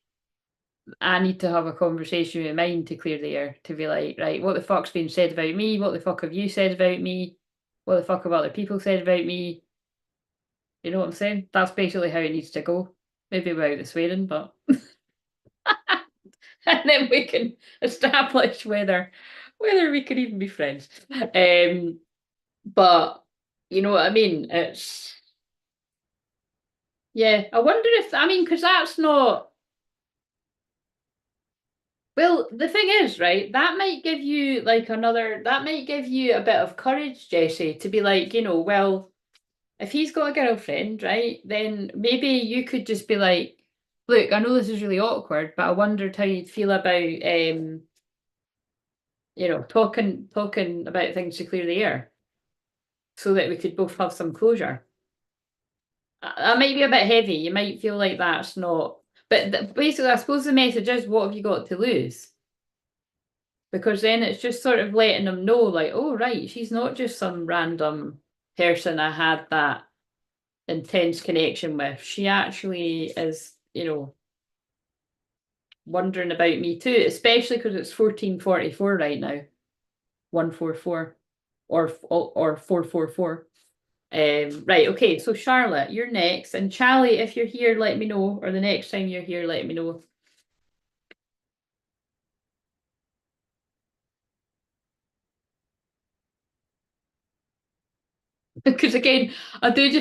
Speaker 1: I need to have a conversation with mine to clear the air, to be like, right, what the fuck's been said about me? What the fuck have you said about me? What the fuck have other people said about me? You know what I'm saying? That's basically how it needs to go. Maybe without the swearing, but and then we can establish whether we can even be friends. But you know what I mean? It's, yeah. I wonder if, I mean, because that's not, well, the thing is, right, that might give you like another, that might give you a bit of courage, Jessie, to be like, you know, well, if he's got a girlfriend, right, then maybe you could just be like, look, I know this is really awkward, but I wondered how you'd feel about, you know, talking about things to clear the air so that we could both have some closure. That might be a bit heavy. You might feel like that's not, but basically, I suppose the message is, what have you got to lose? Because then it's just sort of letting them know, like, oh, right, she's not just some random person I had that intense connection with. She actually is, you know, wondering about me too, especially because it's 1444 right now, 144 or 444. Right, okay, so Charlotte, you're next. And Charlie, if you're here, let me know, or the next time you're here, let me know. Because again, I think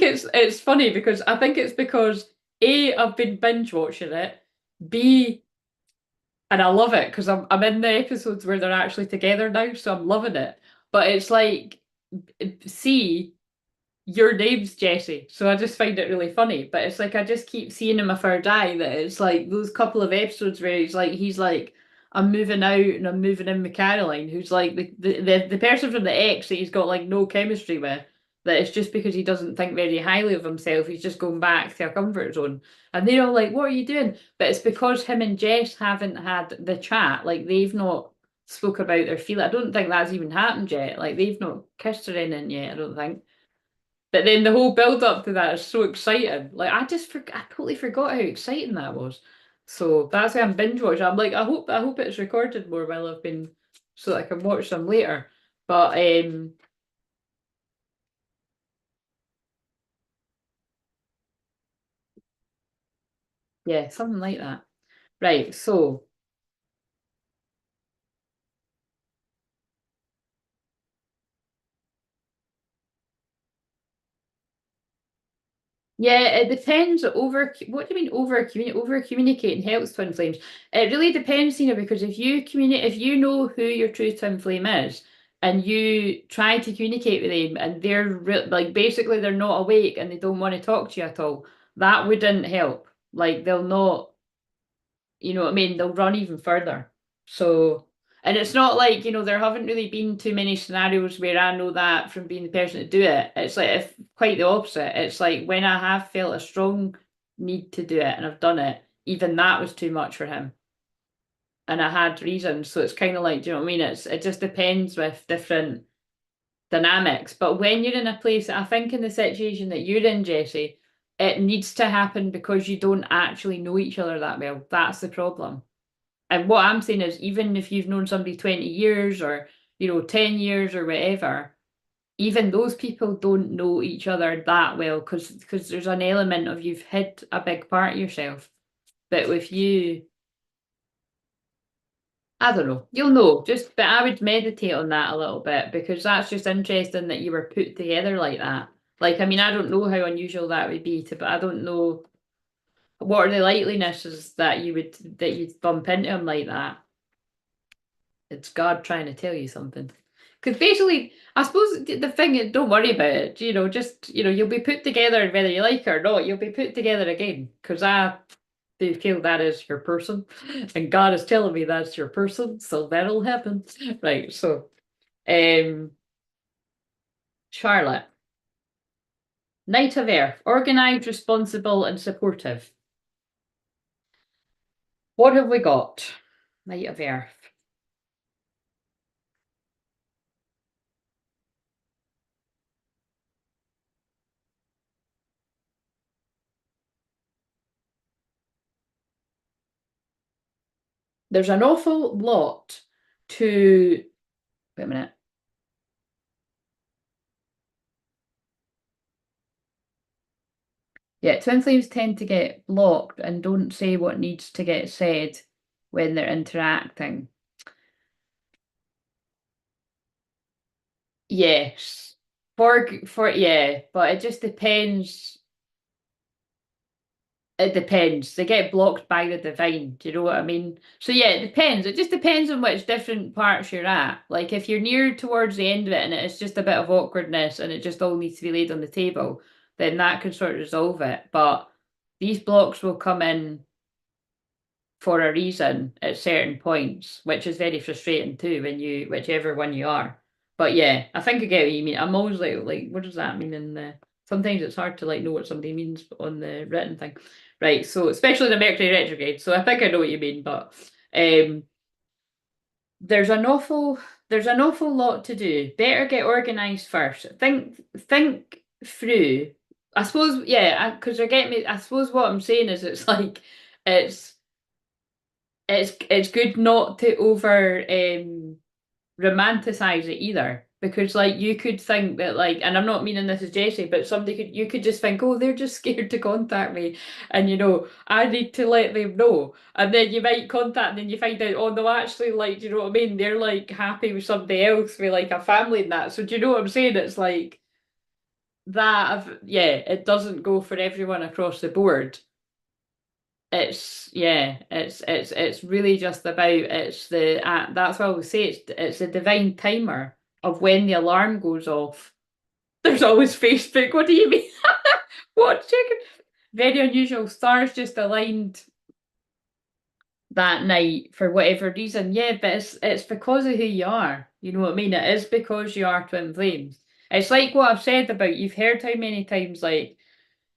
Speaker 1: it's funny because I think it's because A, I've been binge watching it, B, and I love it because I'm in the episodes where they're actually together now, so I'm loving it. But it's like C, your name's Jesse, so I just find it really funny. But it's like I just keep seeing in my third eye that it's like those couple of episodes where he's like, I'm moving out and I'm moving in with Caroline, who's like the person from the ex that he's got like no chemistry with. That it's just because he doesn't think very highly of himself, he's just going back to a comfort zone. And they're all like, what are you doing? But it's because him and Jess haven't had the chat. Like they've not spoke about their feeling. I don't think that's even happened yet. Like they've not kissed or anything yet, I don't think. But then the whole build up to that is so exciting. Like I totally forgot how exciting that was. So that's why I'm binge watching. I'm like, I hope it's recorded more while I've been so that I can watch them later. But yeah, something like that. Right, so yeah, it depends. What do you mean over communicating helps twin flames? It really depends, because if you know who your true twin flame is, and you try to communicate with them, and like basically they're not awake and they don't want to talk to you at all, that wouldn't help. Like they'll not, you know what I mean? They'll run even further. So, and it's not like, there haven't really been too many scenarios where I know that from being the person to do it. It's like if quite the opposite. It's like when I have felt a strong need to do it and I've done it, even that was too much for him. And I had reasons. So it's kind of like, do you know what I mean? It just depends with different dynamics. But when you're in a place, I think in the situation that you're in, Jesse, it needs to happen because you don't actually know each other that well. That's the problem. And what I'm saying is, even if you've known somebody 20 years or, 10 years or whatever, even those people don't know each other that well because there's an element of you've hid a big part of yourself. But with you, I don't know, you'll know. But I would meditate on that a little bit because that's just interesting that you were put together like that. Like, I mean, I don't know how unusual that would be but I don't know what are the likelinesses that you'd bump into him like that. It's God trying to tell you something. Because basically, I suppose the thing is, don't worry about it. Just, you'll be put together whether you like it or not. You'll be put together again. Because I do feel that is your person. And God is telling me that's your person. So that'll happen. Right. So, um, Charlotte, Knight of Earth, organized, responsible, and supportive. What have we got? Knight of Earth. There's an awful lot to. Wait a minute. Yeah, twin flames tend to get blocked and don't say what needs to get said when they're interacting. Yes. For yeah, but it just depends. It depends. They get blocked by the divine. Do you know what I mean? So yeah, it depends. It just depends on which different parts you're at. Like if you're near towards the end of it and it's just a bit of awkwardness and it just all needs to be laid on the table, then that can sort of resolve it. But these blocks will come in for a reason at certain points, which is very frustrating too when whichever one you are. But yeah, I think I get what you mean. I'm always like, what does that mean in the sometimes it's hard to like know what somebody means on the written thing. Right, so especially the Mercury retrograde. So I think I know what you mean, but um there's an awful there's an awful lot to do. Better get organized first. Think through. I suppose, yeah, because you're getting me. I suppose what I'm saying is it's like it's it's good not to over romanticize it either because like you could think that like and I'm not meaning this as Jessie but somebody could you could just think oh they're just scared to contact me and I need to let them know and then you might contact and then you find out oh no actually like do you know what I mean they're like happy with somebody else with like a family and that so do you know what I'm saying it's like it doesn't go for everyone across the board. It's really just about that's why I always say it's a divine timer of when the alarm goes off. There's always Facebook. What do you mean? What chicken? Very unusual. Stars just aligned that night for whatever reason. Yeah, but it's because of who you are. You know what I mean? It is because you are twin flames. It's like what I've said about you've heard how many times like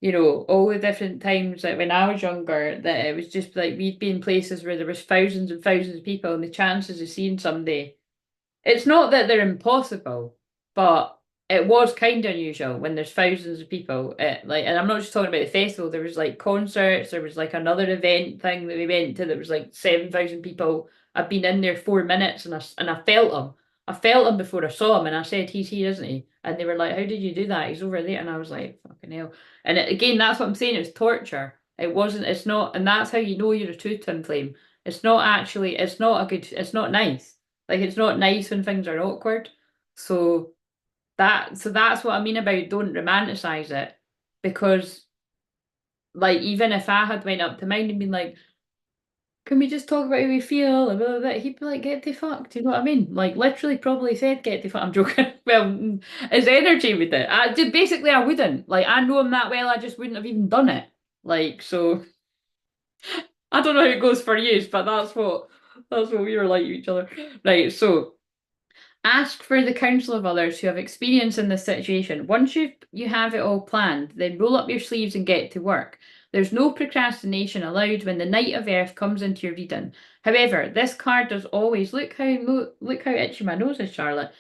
Speaker 1: all the different times that when I was younger, that it was just like we'd be in places where there was thousands and thousands of people, and the chances of seeing somebody, it's not that they're impossible, but it was kind of unusual when there's thousands of people. And I'm not just talking about the festival. There was like concerts. There was like another event thing that we went to that was like 7,000 people. I've been in there 4 minutes, and I felt him. I felt him before I saw him, and I said, "He's here, isn't he?" And they were like, "How did you do that? He's over there." And I was like, "Fucking hell!" And again, that's what I'm saying. It's torture. It wasn't. It's not, and that's how you know you're a true twin flame. It's not actually. It's not a good. It's not nice. Like it's not nice when things are awkward. So that's what I mean about don't romanticize it. Because like even if I had went up to mine and been like, can we just talk about how we feel? And blah, blah, blah, he'd be like, get the fuck. Do you know what I mean? Like literally probably said get the fuck. I'm joking. Well, his energy with it. Basically I wouldn't. Like I know him that well, I just wouldn't have even done it. Like so I don't know how it goes for you, but that's what we were like to each other. Right, so ask for the counsel of others who have experience in this situation. Once you have it all planned, then roll up your sleeves and get to work. There's no procrastination allowed when the Knight of Earth comes into your reading. However, this card does always look how itchy my nose is, Charlotte.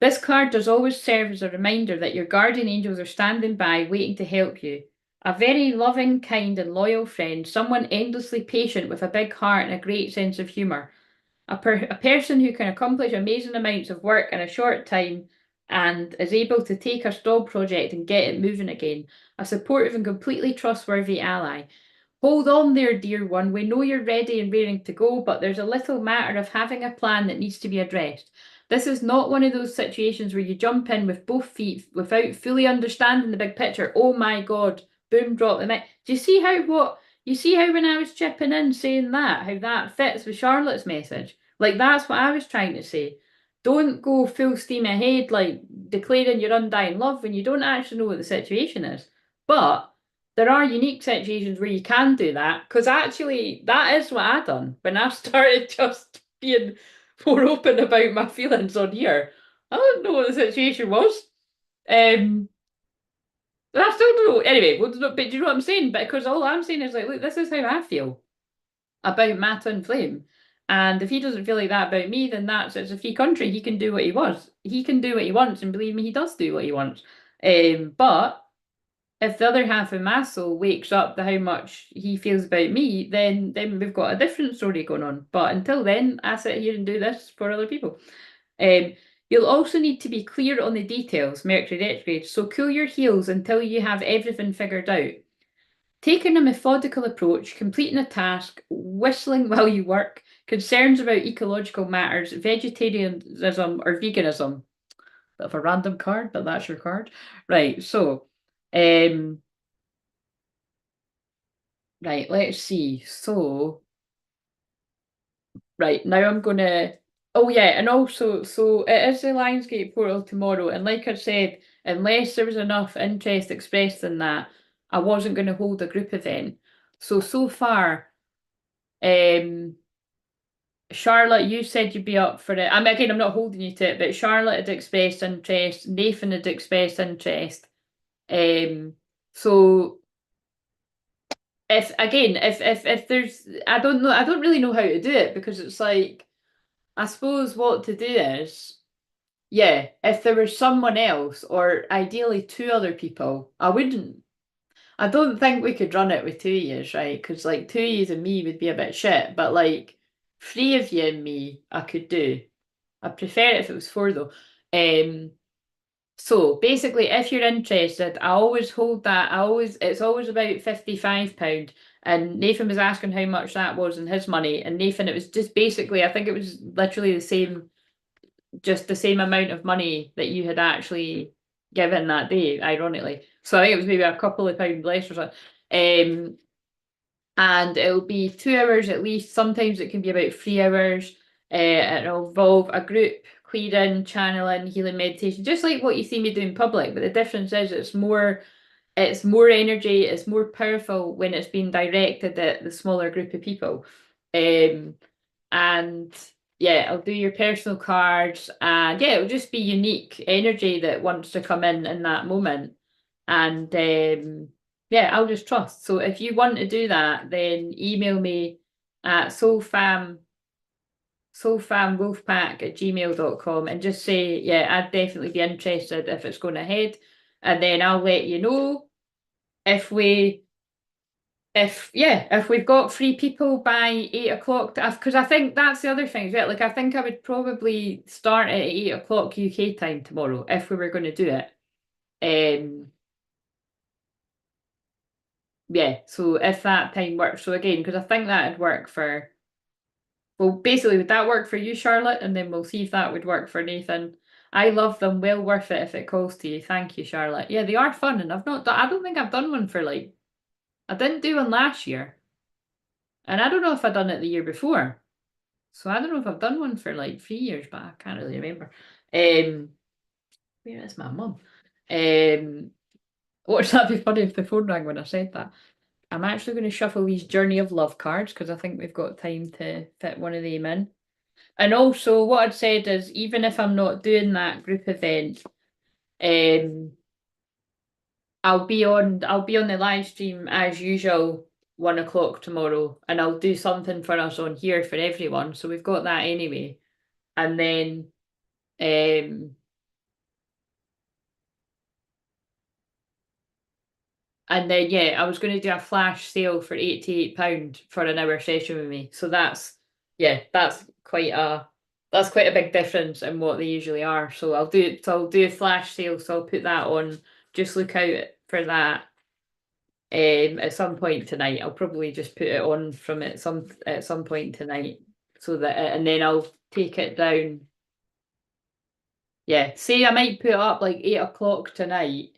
Speaker 1: This card does always serve as a reminder that your guardian angels are standing by, waiting to help you. A very loving, kind, and loyal friend, someone endlessly patient with a big heart and a great sense of humour. A person who can accomplish amazing amounts of work in a short time and is able to take a stalled project and get it moving again. A supportive and completely trustworthy ally. Hold on there, dear one. We know you're ready and raring to go, but there's a little matter of having a plan that needs to be addressed. This is not one of those situations where you jump in with both feet without fully understanding the big picture. Oh my God, boom, drop the mic. Do you see how when I was chipping in saying that, how that fits with Charlotte's message? Like that's what I was trying to say. Don't go full steam ahead, like declaring your undying love when you don't actually know what the situation is. But there are unique situations where you can do that because actually that is what I done when I started just being more open about my feelings on here. I don't know what the situation was. But I still don't know. Anyway, but do you know what I'm saying? Because all I'm saying is like, look, this is how I feel about my twin flame. And if he doesn't feel like that about me, then it's a free country. He can do what he wants. He can do what he wants, and believe me, he does do what he wants. But if the other half of my soul wakes up to how much he feels about me, then we've got a different story going on. But until then, I sit here and do this for other people. Um, you'll also need to be clear on the details, Mercury retrograde, so cool your heels until you have everything figured out. Taking a methodical approach, completing a task, whistling while you work, concerns about ecological matters, vegetarianism or veganism. Bit of a random card, but that's your card. Right, so right, let's see. So right, now I'm gonna oh yeah, and also so it is the Lionsgate portal tomorrow, and like I said, unless there was enough interest expressed in that, I wasn't gonna hold a group event. So far, um Charlotte, you said you'd be up for it. I mean, again, I'm not holding you to it, but Charlotte had expressed interest, Nathan had expressed interest. Um, so if there's, I don't know, I don't really know how to do it because it's like, I suppose what to do is, yeah, if there was someone else or ideally two other people, I don't think we could run it with two years, right? Because like two years and me would be a bit shit, but like three of you and me, I could do. I prefer it if it was four though. Um, so basically, if you're interested, I always hold that. It's always about £55. And Nathan was asking how much that was in his money. And Nathan, it was just basically, I think it was literally just the same amount of money that you had actually. given that day, ironically. So I think it was maybe a couple of pounds less or something. And it'll be 2 hours at least. Sometimes it can be about 3 hours. It'll involve a group clearing, channeling, healing meditation, just like what you see me do in public. But the difference is it's more energy, it's more powerful when it's being directed at the smaller group of people. And yeah, I'll do your personal cards, and yeah, it'll just be unique energy that wants to come in that moment. And yeah, I'll just trust. So if you want to do that, then email me at soulfamwolfpack@gmail.com and just say, yeah, I'd definitely be interested if it's going ahead. And then I'll let you know if we've got 3 people by 8 o'clock, because I think that's the other thing, right? Like I think I would probably start at 8 o'clock UK time tomorrow if we were going to do it. Yeah, so if that time works, so again, because I think that'd work for, well, basically, would that work for you, Charlotte? And then we'll see if that would work for Nathan. I love them, well worth it if it calls to you. Thank you, Charlotte. Yeah, they are fun, and I don't think I've done one for like, I didn't do one last year. And I don't know if I'd done it the year before. So I don't know if I've done one for like 3 years, but I can't really remember. Where is my mum? Watch that be funny if the phone rang when I said that. I'm actually going to shuffle these Journey of Love cards because I think we've got time to fit one of them in. And also what I'd said is even if I'm not doing that group event, I'll be on the live stream as usual 1 o'clock tomorrow, and I'll do something for us on here for everyone. So we've got that anyway. And then yeah, I was going to do a flash sale for £88 for an hour session with me. So that's quite a big difference in what they usually are. So I'll do a flash sale. So I'll put that on. Just look out for that. At some point tonight. I'll probably just put it on from at some point tonight, so that and then I'll take it down. Yeah, say I might put it up like 8 o'clock tonight,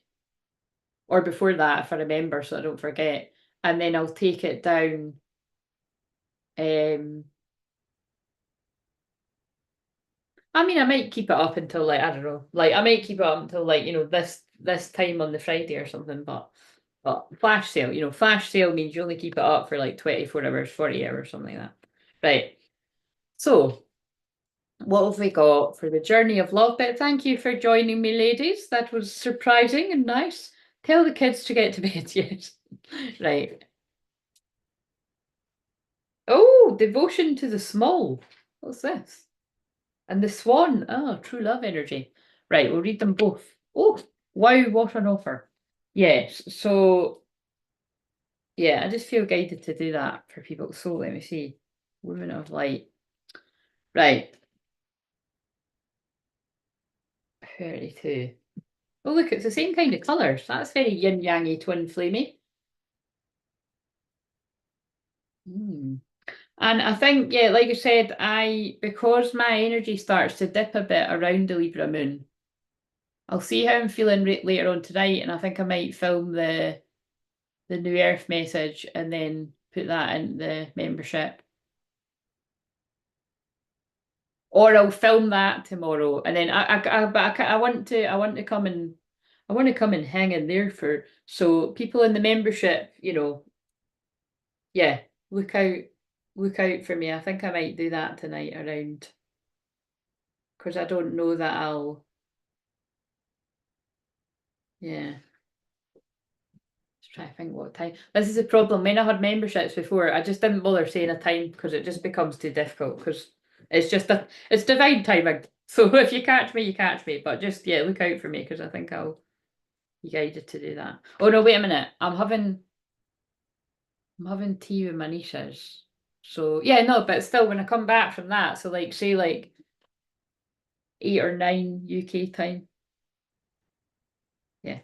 Speaker 1: or before that if I remember, so I don't forget. And then I'll take it down. I mean, I might keep it up until like, I don't know, like I might keep it up until like, this time on the Friday or something, but flash sale, flash sale means you only keep it up for like 24 hours, 40 hours, something like that. Right. So what have we got for the Journey of Love bit? Thank you for joining me, ladies. That was surprising and nice. Tell the kids to get to bed, yes. Right. Oh, devotion to the small. What's this? And the swan. Oh, true love energy. Right, we'll read them both. Oh, wow, what an offer. Yes, so yeah, I just feel guided to do that for people. So let me see. Women of Light. Right. 32. Oh, look, it's the same kind of colours. That's very yin-yangy, twin flamey. And I think, yeah, like I said, because my energy starts to dip a bit around the Libra moon, I'll see how I'm feeling later on tonight, and I think I might film the New Earth message and then put that in the membership. Or I'll film that tomorrow, and then I want to come and hang in there so people in the membership, yeah, look out for me. I think I might do that tonight around, because I don't know that I'll, yeah. Just try to think what time. This is the problem. When I had memberships before, I just didn't bother saying a time because it just becomes too difficult, because it's divine timing. So if you catch me, you catch me. But just, yeah, look out for me, because I think I'll be guided to do that. Oh no, wait a minute. I'm having tea with my nieces. So yeah, no, but still when I come back from that, so like say like 8 or 9 UK time. Yeah.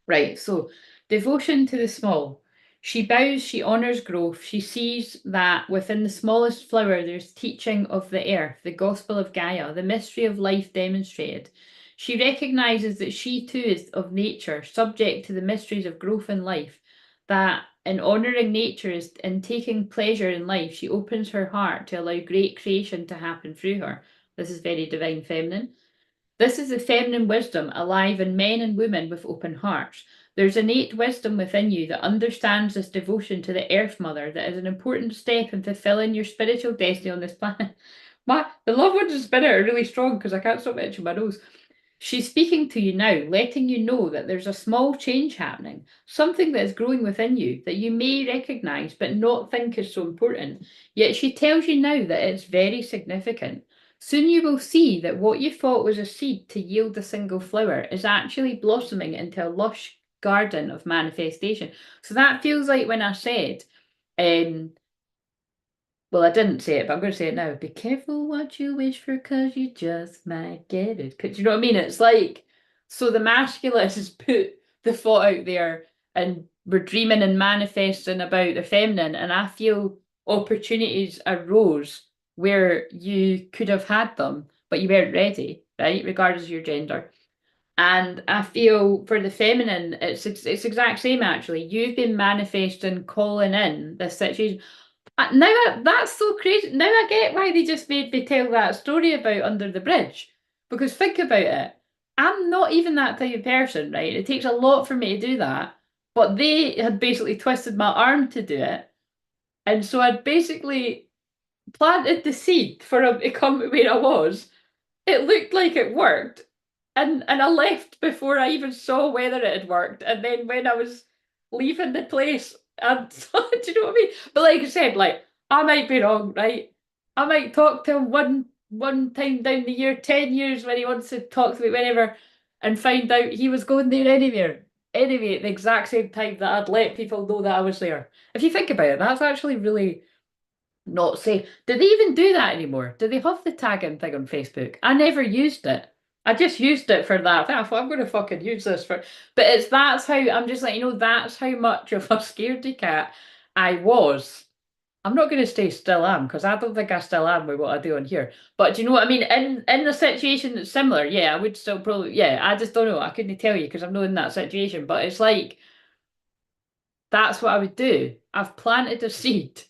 Speaker 1: Right, so devotion to the small. She bows, she honours growth. She sees that within the smallest flower there's teaching of the earth, the gospel of Gaia, the mystery of life demonstrated. She recognizes that she too is of nature, subject to the mysteries of growth in life, that in honoring nature is in taking pleasure in life, she opens her heart to allow great creation to happen through her. This is very divine feminine. This is the feminine wisdom alive in men and women with open hearts. There's innate wisdom within you that understands this devotion to the Earth Mother that is an important step in fulfilling your spiritual destiny on this planet. The loved ones in spirit are really strong because I can't stop itching my nose. She's speaking to you now, letting you know that there's a small change happening, something that is growing within you that you may recognize but not think is so important. Yet she tells you now that it's very significant. Soon you will see that what you thought was a seed to yield a single flower is actually blossoming into a lush garden of manifestation. So that feels like when I said, well, I didn't say it, but I'm going to say it now. Be careful what you wish for, because you just might get it. Because you know what I mean? It's like, so the masculine has put the thought out there and we're dreaming and manifesting about the feminine. And I feel opportunities arose where you could have had them, but you weren't ready, right? Regardless of your gender. And I feel for the feminine, it's exact same actually. You've been manifesting, calling in this situation. That's so crazy. Now I get why they just made me tell that story about Under the Bridge. Because think about it. I'm not even that type of person, right? It takes a lot for me to do that. But they had basically twisted my arm to do it. And so I'd basically planted the seed for him to come to where I was. It looked like it worked. And I left before I even saw whether it had worked. And then when I was leaving the place, and do you know what I mean? But like I said, like I might be wrong, right? I might talk to him one time down the year, 10 years when he wants to talk to me, whenever, and find out he was going there anywhere. Anyway, at the exact same time that I'd let people know that I was there. If you think about it, that's actually really not safe. Do they even do that anymore? Do they have the tagging thing on Facebook? I never used it. I just used it for that. I thought I'm going to fucking use this for, but that's how I'm just like, that's how much of a scaredy cat I was. I'm not going to say still am because I don't think I still am with what I do on here. But do you know what I mean? In a situation that's similar, yeah, I would still probably, yeah, I just don't know. I couldn't tell you because I'm not in that situation. But it's like that's what I would do. I've planted a seed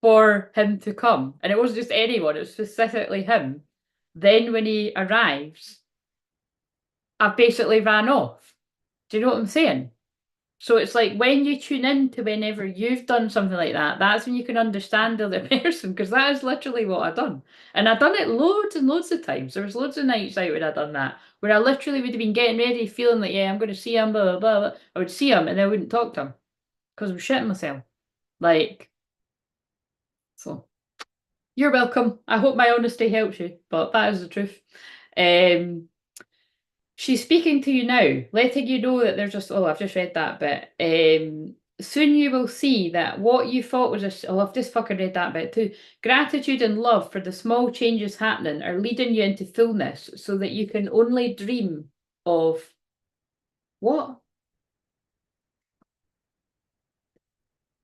Speaker 1: for him to come. And it wasn't just anyone, it was specifically him. Then when he arrives, I basically ran off. Do you know what I'm saying? So it's like when you tune in to whenever you've done something like that, that's when you can understand the other person, because that is literally what I've done. And I've done it loads and loads of times. There was loads of nights out when I'd done that, where I literally would have been getting ready, feeling like, yeah, I'm going to see him, blah, blah, blah, blah. I would see him and then I wouldn't talk to him because I'm shitting myself. Like, so. You're welcome. I hope my honesty helps you, but that is the truth. Um, she's speaking to you now, letting you know that there's just, oh, I've just read that bit. Soon you will see that what you thought was oh, I've just fucking read that bit too. Gratitude and love for the small changes happening are leading you into fullness so that you can only dream of what?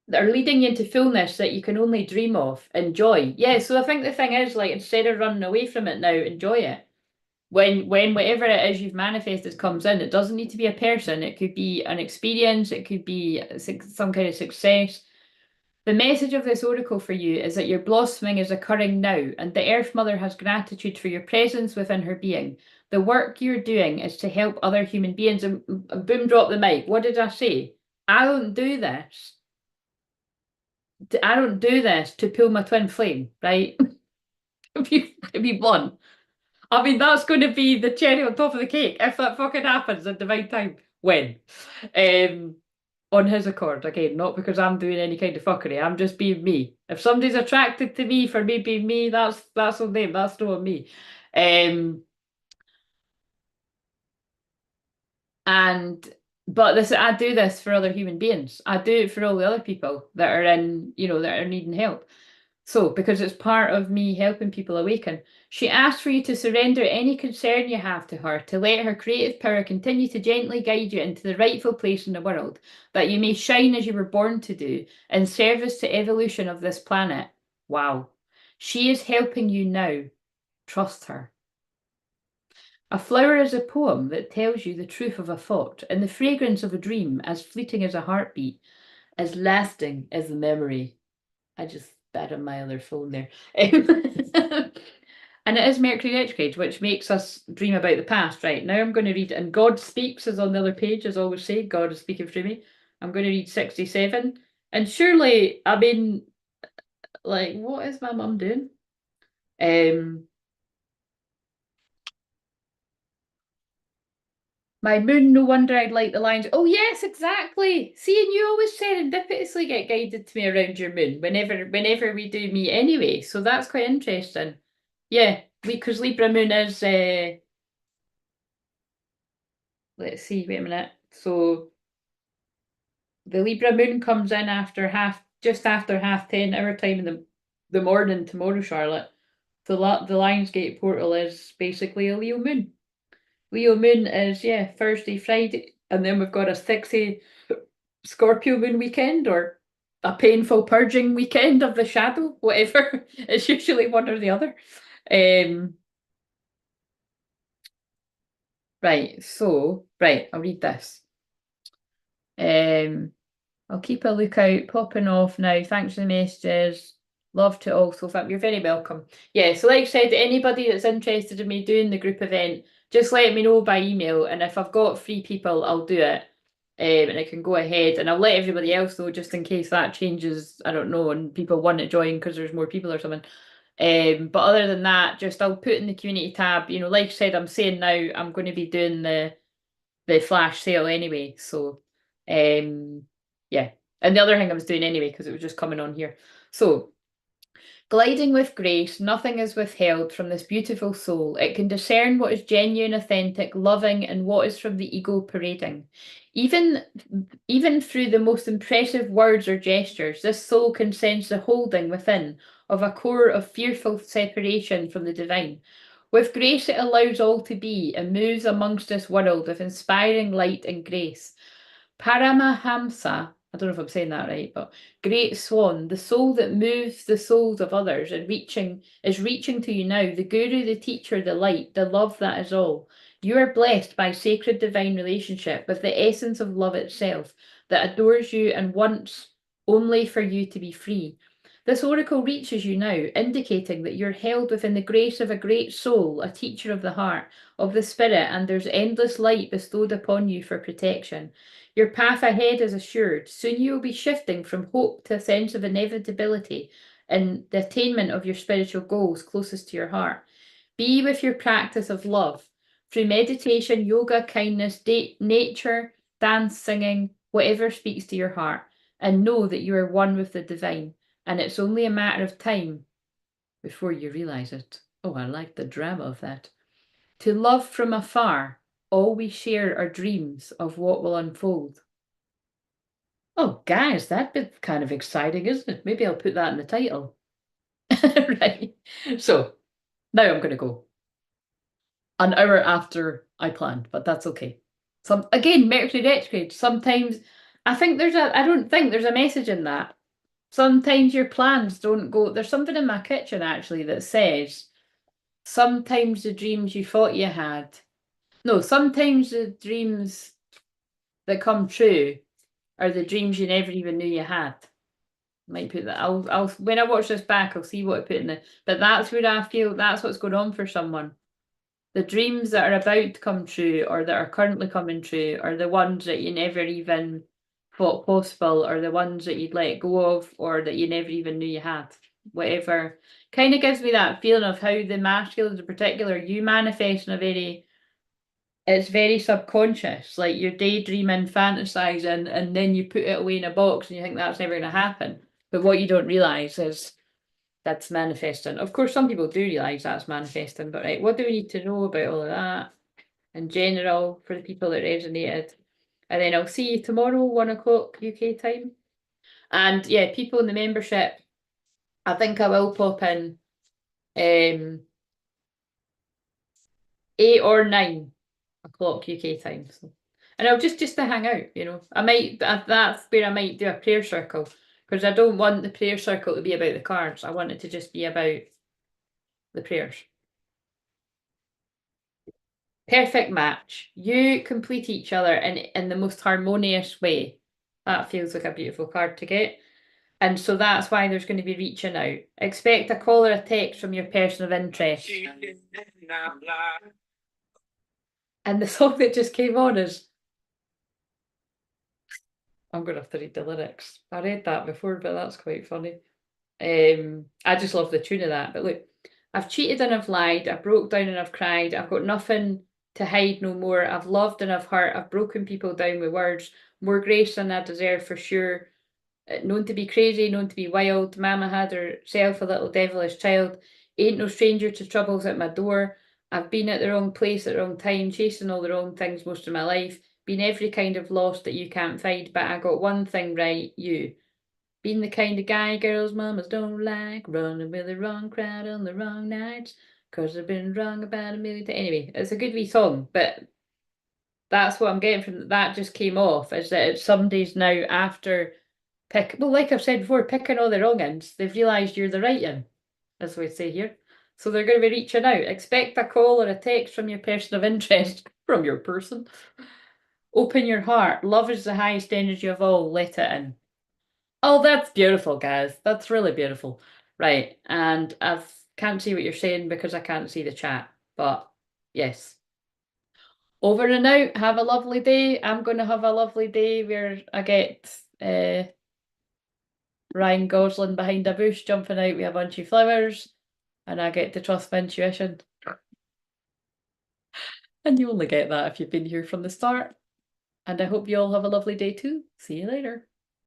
Speaker 1: That are leading you into fullness that you can only dream of. Enjoy. Yeah, so I think the thing is, like, instead of running away from it now, enjoy it. When whatever it is you've manifested comes in, it doesn't need to be a person. It could be an experience. It could be some kind of success. The message of this oracle for you is that your blossoming is occurring now, and the Earth Mother has gratitude for your presence within her being. The work you're doing is to help other human beings. And boom, drop the mic. What did I say? I don't do this. I don't do this to pull my twin flame, right? to be blunt. I mean, that's going to be the cherry on top of the cake if that fucking happens at the right time. When? Um, on his accord, again, not because I'm doing any kind of fuckery. I'm just being me. If somebody's attracted to me for me being me, that's on them. That's not on me. Um, and but this, I do this for other human beings. I do it for all the other people that are in, that are needing help. So, because it's part of me helping people awaken, she asks for you to surrender any concern you have to her, to let her creative power continue to gently guide you into the rightful place in the world, that you may shine as you were born to do, in service to evolution of this planet. Wow. She is helping you now. Trust her. A flower is a poem that tells you the truth of a thought, and the fragrance of a dream, as fleeting as a heartbeat, as lasting as the memory. I just bad on my other phone there. And it is Mercury retrograde, which makes us dream about the past. Right, now I'm going to read, and God speaks is on the other page, as I always say, God is speaking through me. I'm going to read 67. And surely, I mean, like, what is my mum doing? My moon, no wonder I'd like the lines. Oh yes, exactly. See, and you always serendipitously get guided to me around your moon whenever we do meet anyway. So that's quite interesting. Yeah, because Libra moon is let's see, wait a minute. So the Libra moon comes in after just after 10:30 our time in the morning tomorrow, Charlotte. The Lionsgate portal is basically a Leo moon. Leo moon is, yeah, Thursday, Friday, and then we've got a 60 Scorpio moon weekend or a painful purging weekend of the shadow, whatever. It's usually one or the other. Right, I'll read this. I'll keep a lookout, popping off now. Thanks for the messages. Love to also thank you're very welcome. Yeah, so like I said, anybody that's interested in me doing the group event, just let me know by email, and if I've got 3 people, I'll do it. And I can go ahead, and I'll let everybody else know just in case that changes, I don't know, and people want to join because there's more people or something. But other than that, just I'll put in the community tab, like I said, I'm saying now I'm going to be doing the flash sale anyway. So yeah. And the other thing I was doing anyway, because it was just coming on here. So gliding with grace, nothing is withheld from this beautiful soul. It can discern what is genuine, authentic, loving, and what is from the ego parading. Even through the most impressive words or gestures, this soul can sense the holding within of a core of fearful separation from the divine. With grace it allows all to be and moves amongst this world with inspiring light and grace. Paramahamsa, I don't know if I'm saying that right, but great swan, the soul that moves the souls of others and is reaching to you now, the guru, the teacher, the light, the love that is all. You are blessed by sacred divine relationship with the essence of love itself that adores you and wants only for you to be free. This oracle reaches you now, indicating that you're held within the grace of a great soul, a teacher of the heart, of the spirit, and there's endless light bestowed upon you for protection. Your path ahead is assured. Soon you will be shifting from hope to a sense of inevitability in the attainment of your spiritual goals closest to your heart. Be with your practice of love through meditation, yoga, kindness, nature, dance, singing, whatever speaks to your heart, and know that you are one with the divine, and it's only a matter of time before you realize it. Oh, I like the drama of that. To love from afar, all we share are dreams of what will unfold. Oh, guys, that bit's kind of exciting, isn't it? Maybe I'll put that in the title. Right. So now I'm going to go. An hour after I planned, but that's okay. Again, Mercury retrograde. Sometimes I don't think there's a message in that. Sometimes your plans don't go. There's something in my kitchen actually that says sometimes the dreams you thought you had. No, sometimes the dreams that come true are the dreams you never even knew you had. Might put that. I'll when I watch this back, I'll see what I put in the. But that's where I feel that's what's going on for someone. The dreams that are about to come true or that are currently coming true are the ones that you never even thought possible, or the ones that you'd let go of, or that you never even knew you had. Whatever. Kind of gives me that feeling of how the masculines in particular, you manifest in a very it's very subconscious, like you're daydreaming, fantasizing, and then you put it away in a box and you think that's never going to happen. But what you don't realize is that's manifesting. Of course, some people do realize that's manifesting, but right, what do we need to know about all of that in general for the people that resonated? And then I'll see you tomorrow, 1 o'clock UK time. And yeah, people in the membership, I think I will pop in 8 or 9 o'clock UK time. So. And I'll just to hang out, I might that's where I might do a prayer circle, because I don't want the prayer circle to be about the cards. I want it to just be about the prayers. Perfect match. You complete each other in the most harmonious way. That feels like a beautiful card to get. And so that's why there's going to be reaching out. Expect a call or a text from your person of interest. And the song that just came on is, I'm going to have to read the lyrics. I read that before, but that's quite funny. I just love the tune of that. But look, I've cheated and I've lied, I've broke down and I've cried, I've got nothing to hide no more, I've loved and I've hurt, I've broken people down with words, more grace than I deserve for sure. Known to be crazy, known to be wild, Mama had herself a little devilish child, ain't no stranger to troubles at my door. I've been at the wrong place at the wrong time, chasing all the wrong things most of my life, been every kind of lost that you can't find, but I got one thing right, you. Being the kind of guy girls' mamas don't like, running with the wrong crowd on the wrong nights, 'cause I've been wrong about a million times. Anyway, it's a good wee song, but that's what I'm getting from that just came off, is that it's some days now after well, like I've said before, picking all the wrong ends, they've realised you're the right one, as we say here. So they're going to be reaching out. Expect a call or a text from your person of interest, from your person. Open your heart. Love is the highest energy of all. Let it in. Oh, that's beautiful, guys. That's really beautiful. Right, and I can't see what you're saying because I can't see the chat, but yes. Over and out. Have a lovely day. I'm going to have a lovely day where I get Ryan Gosling behind a bush jumping out with a bunch of flowers, and I get to trust my intuition. And you only get that if you've been here from the start. And I hope you all have a lovely day too. See you later.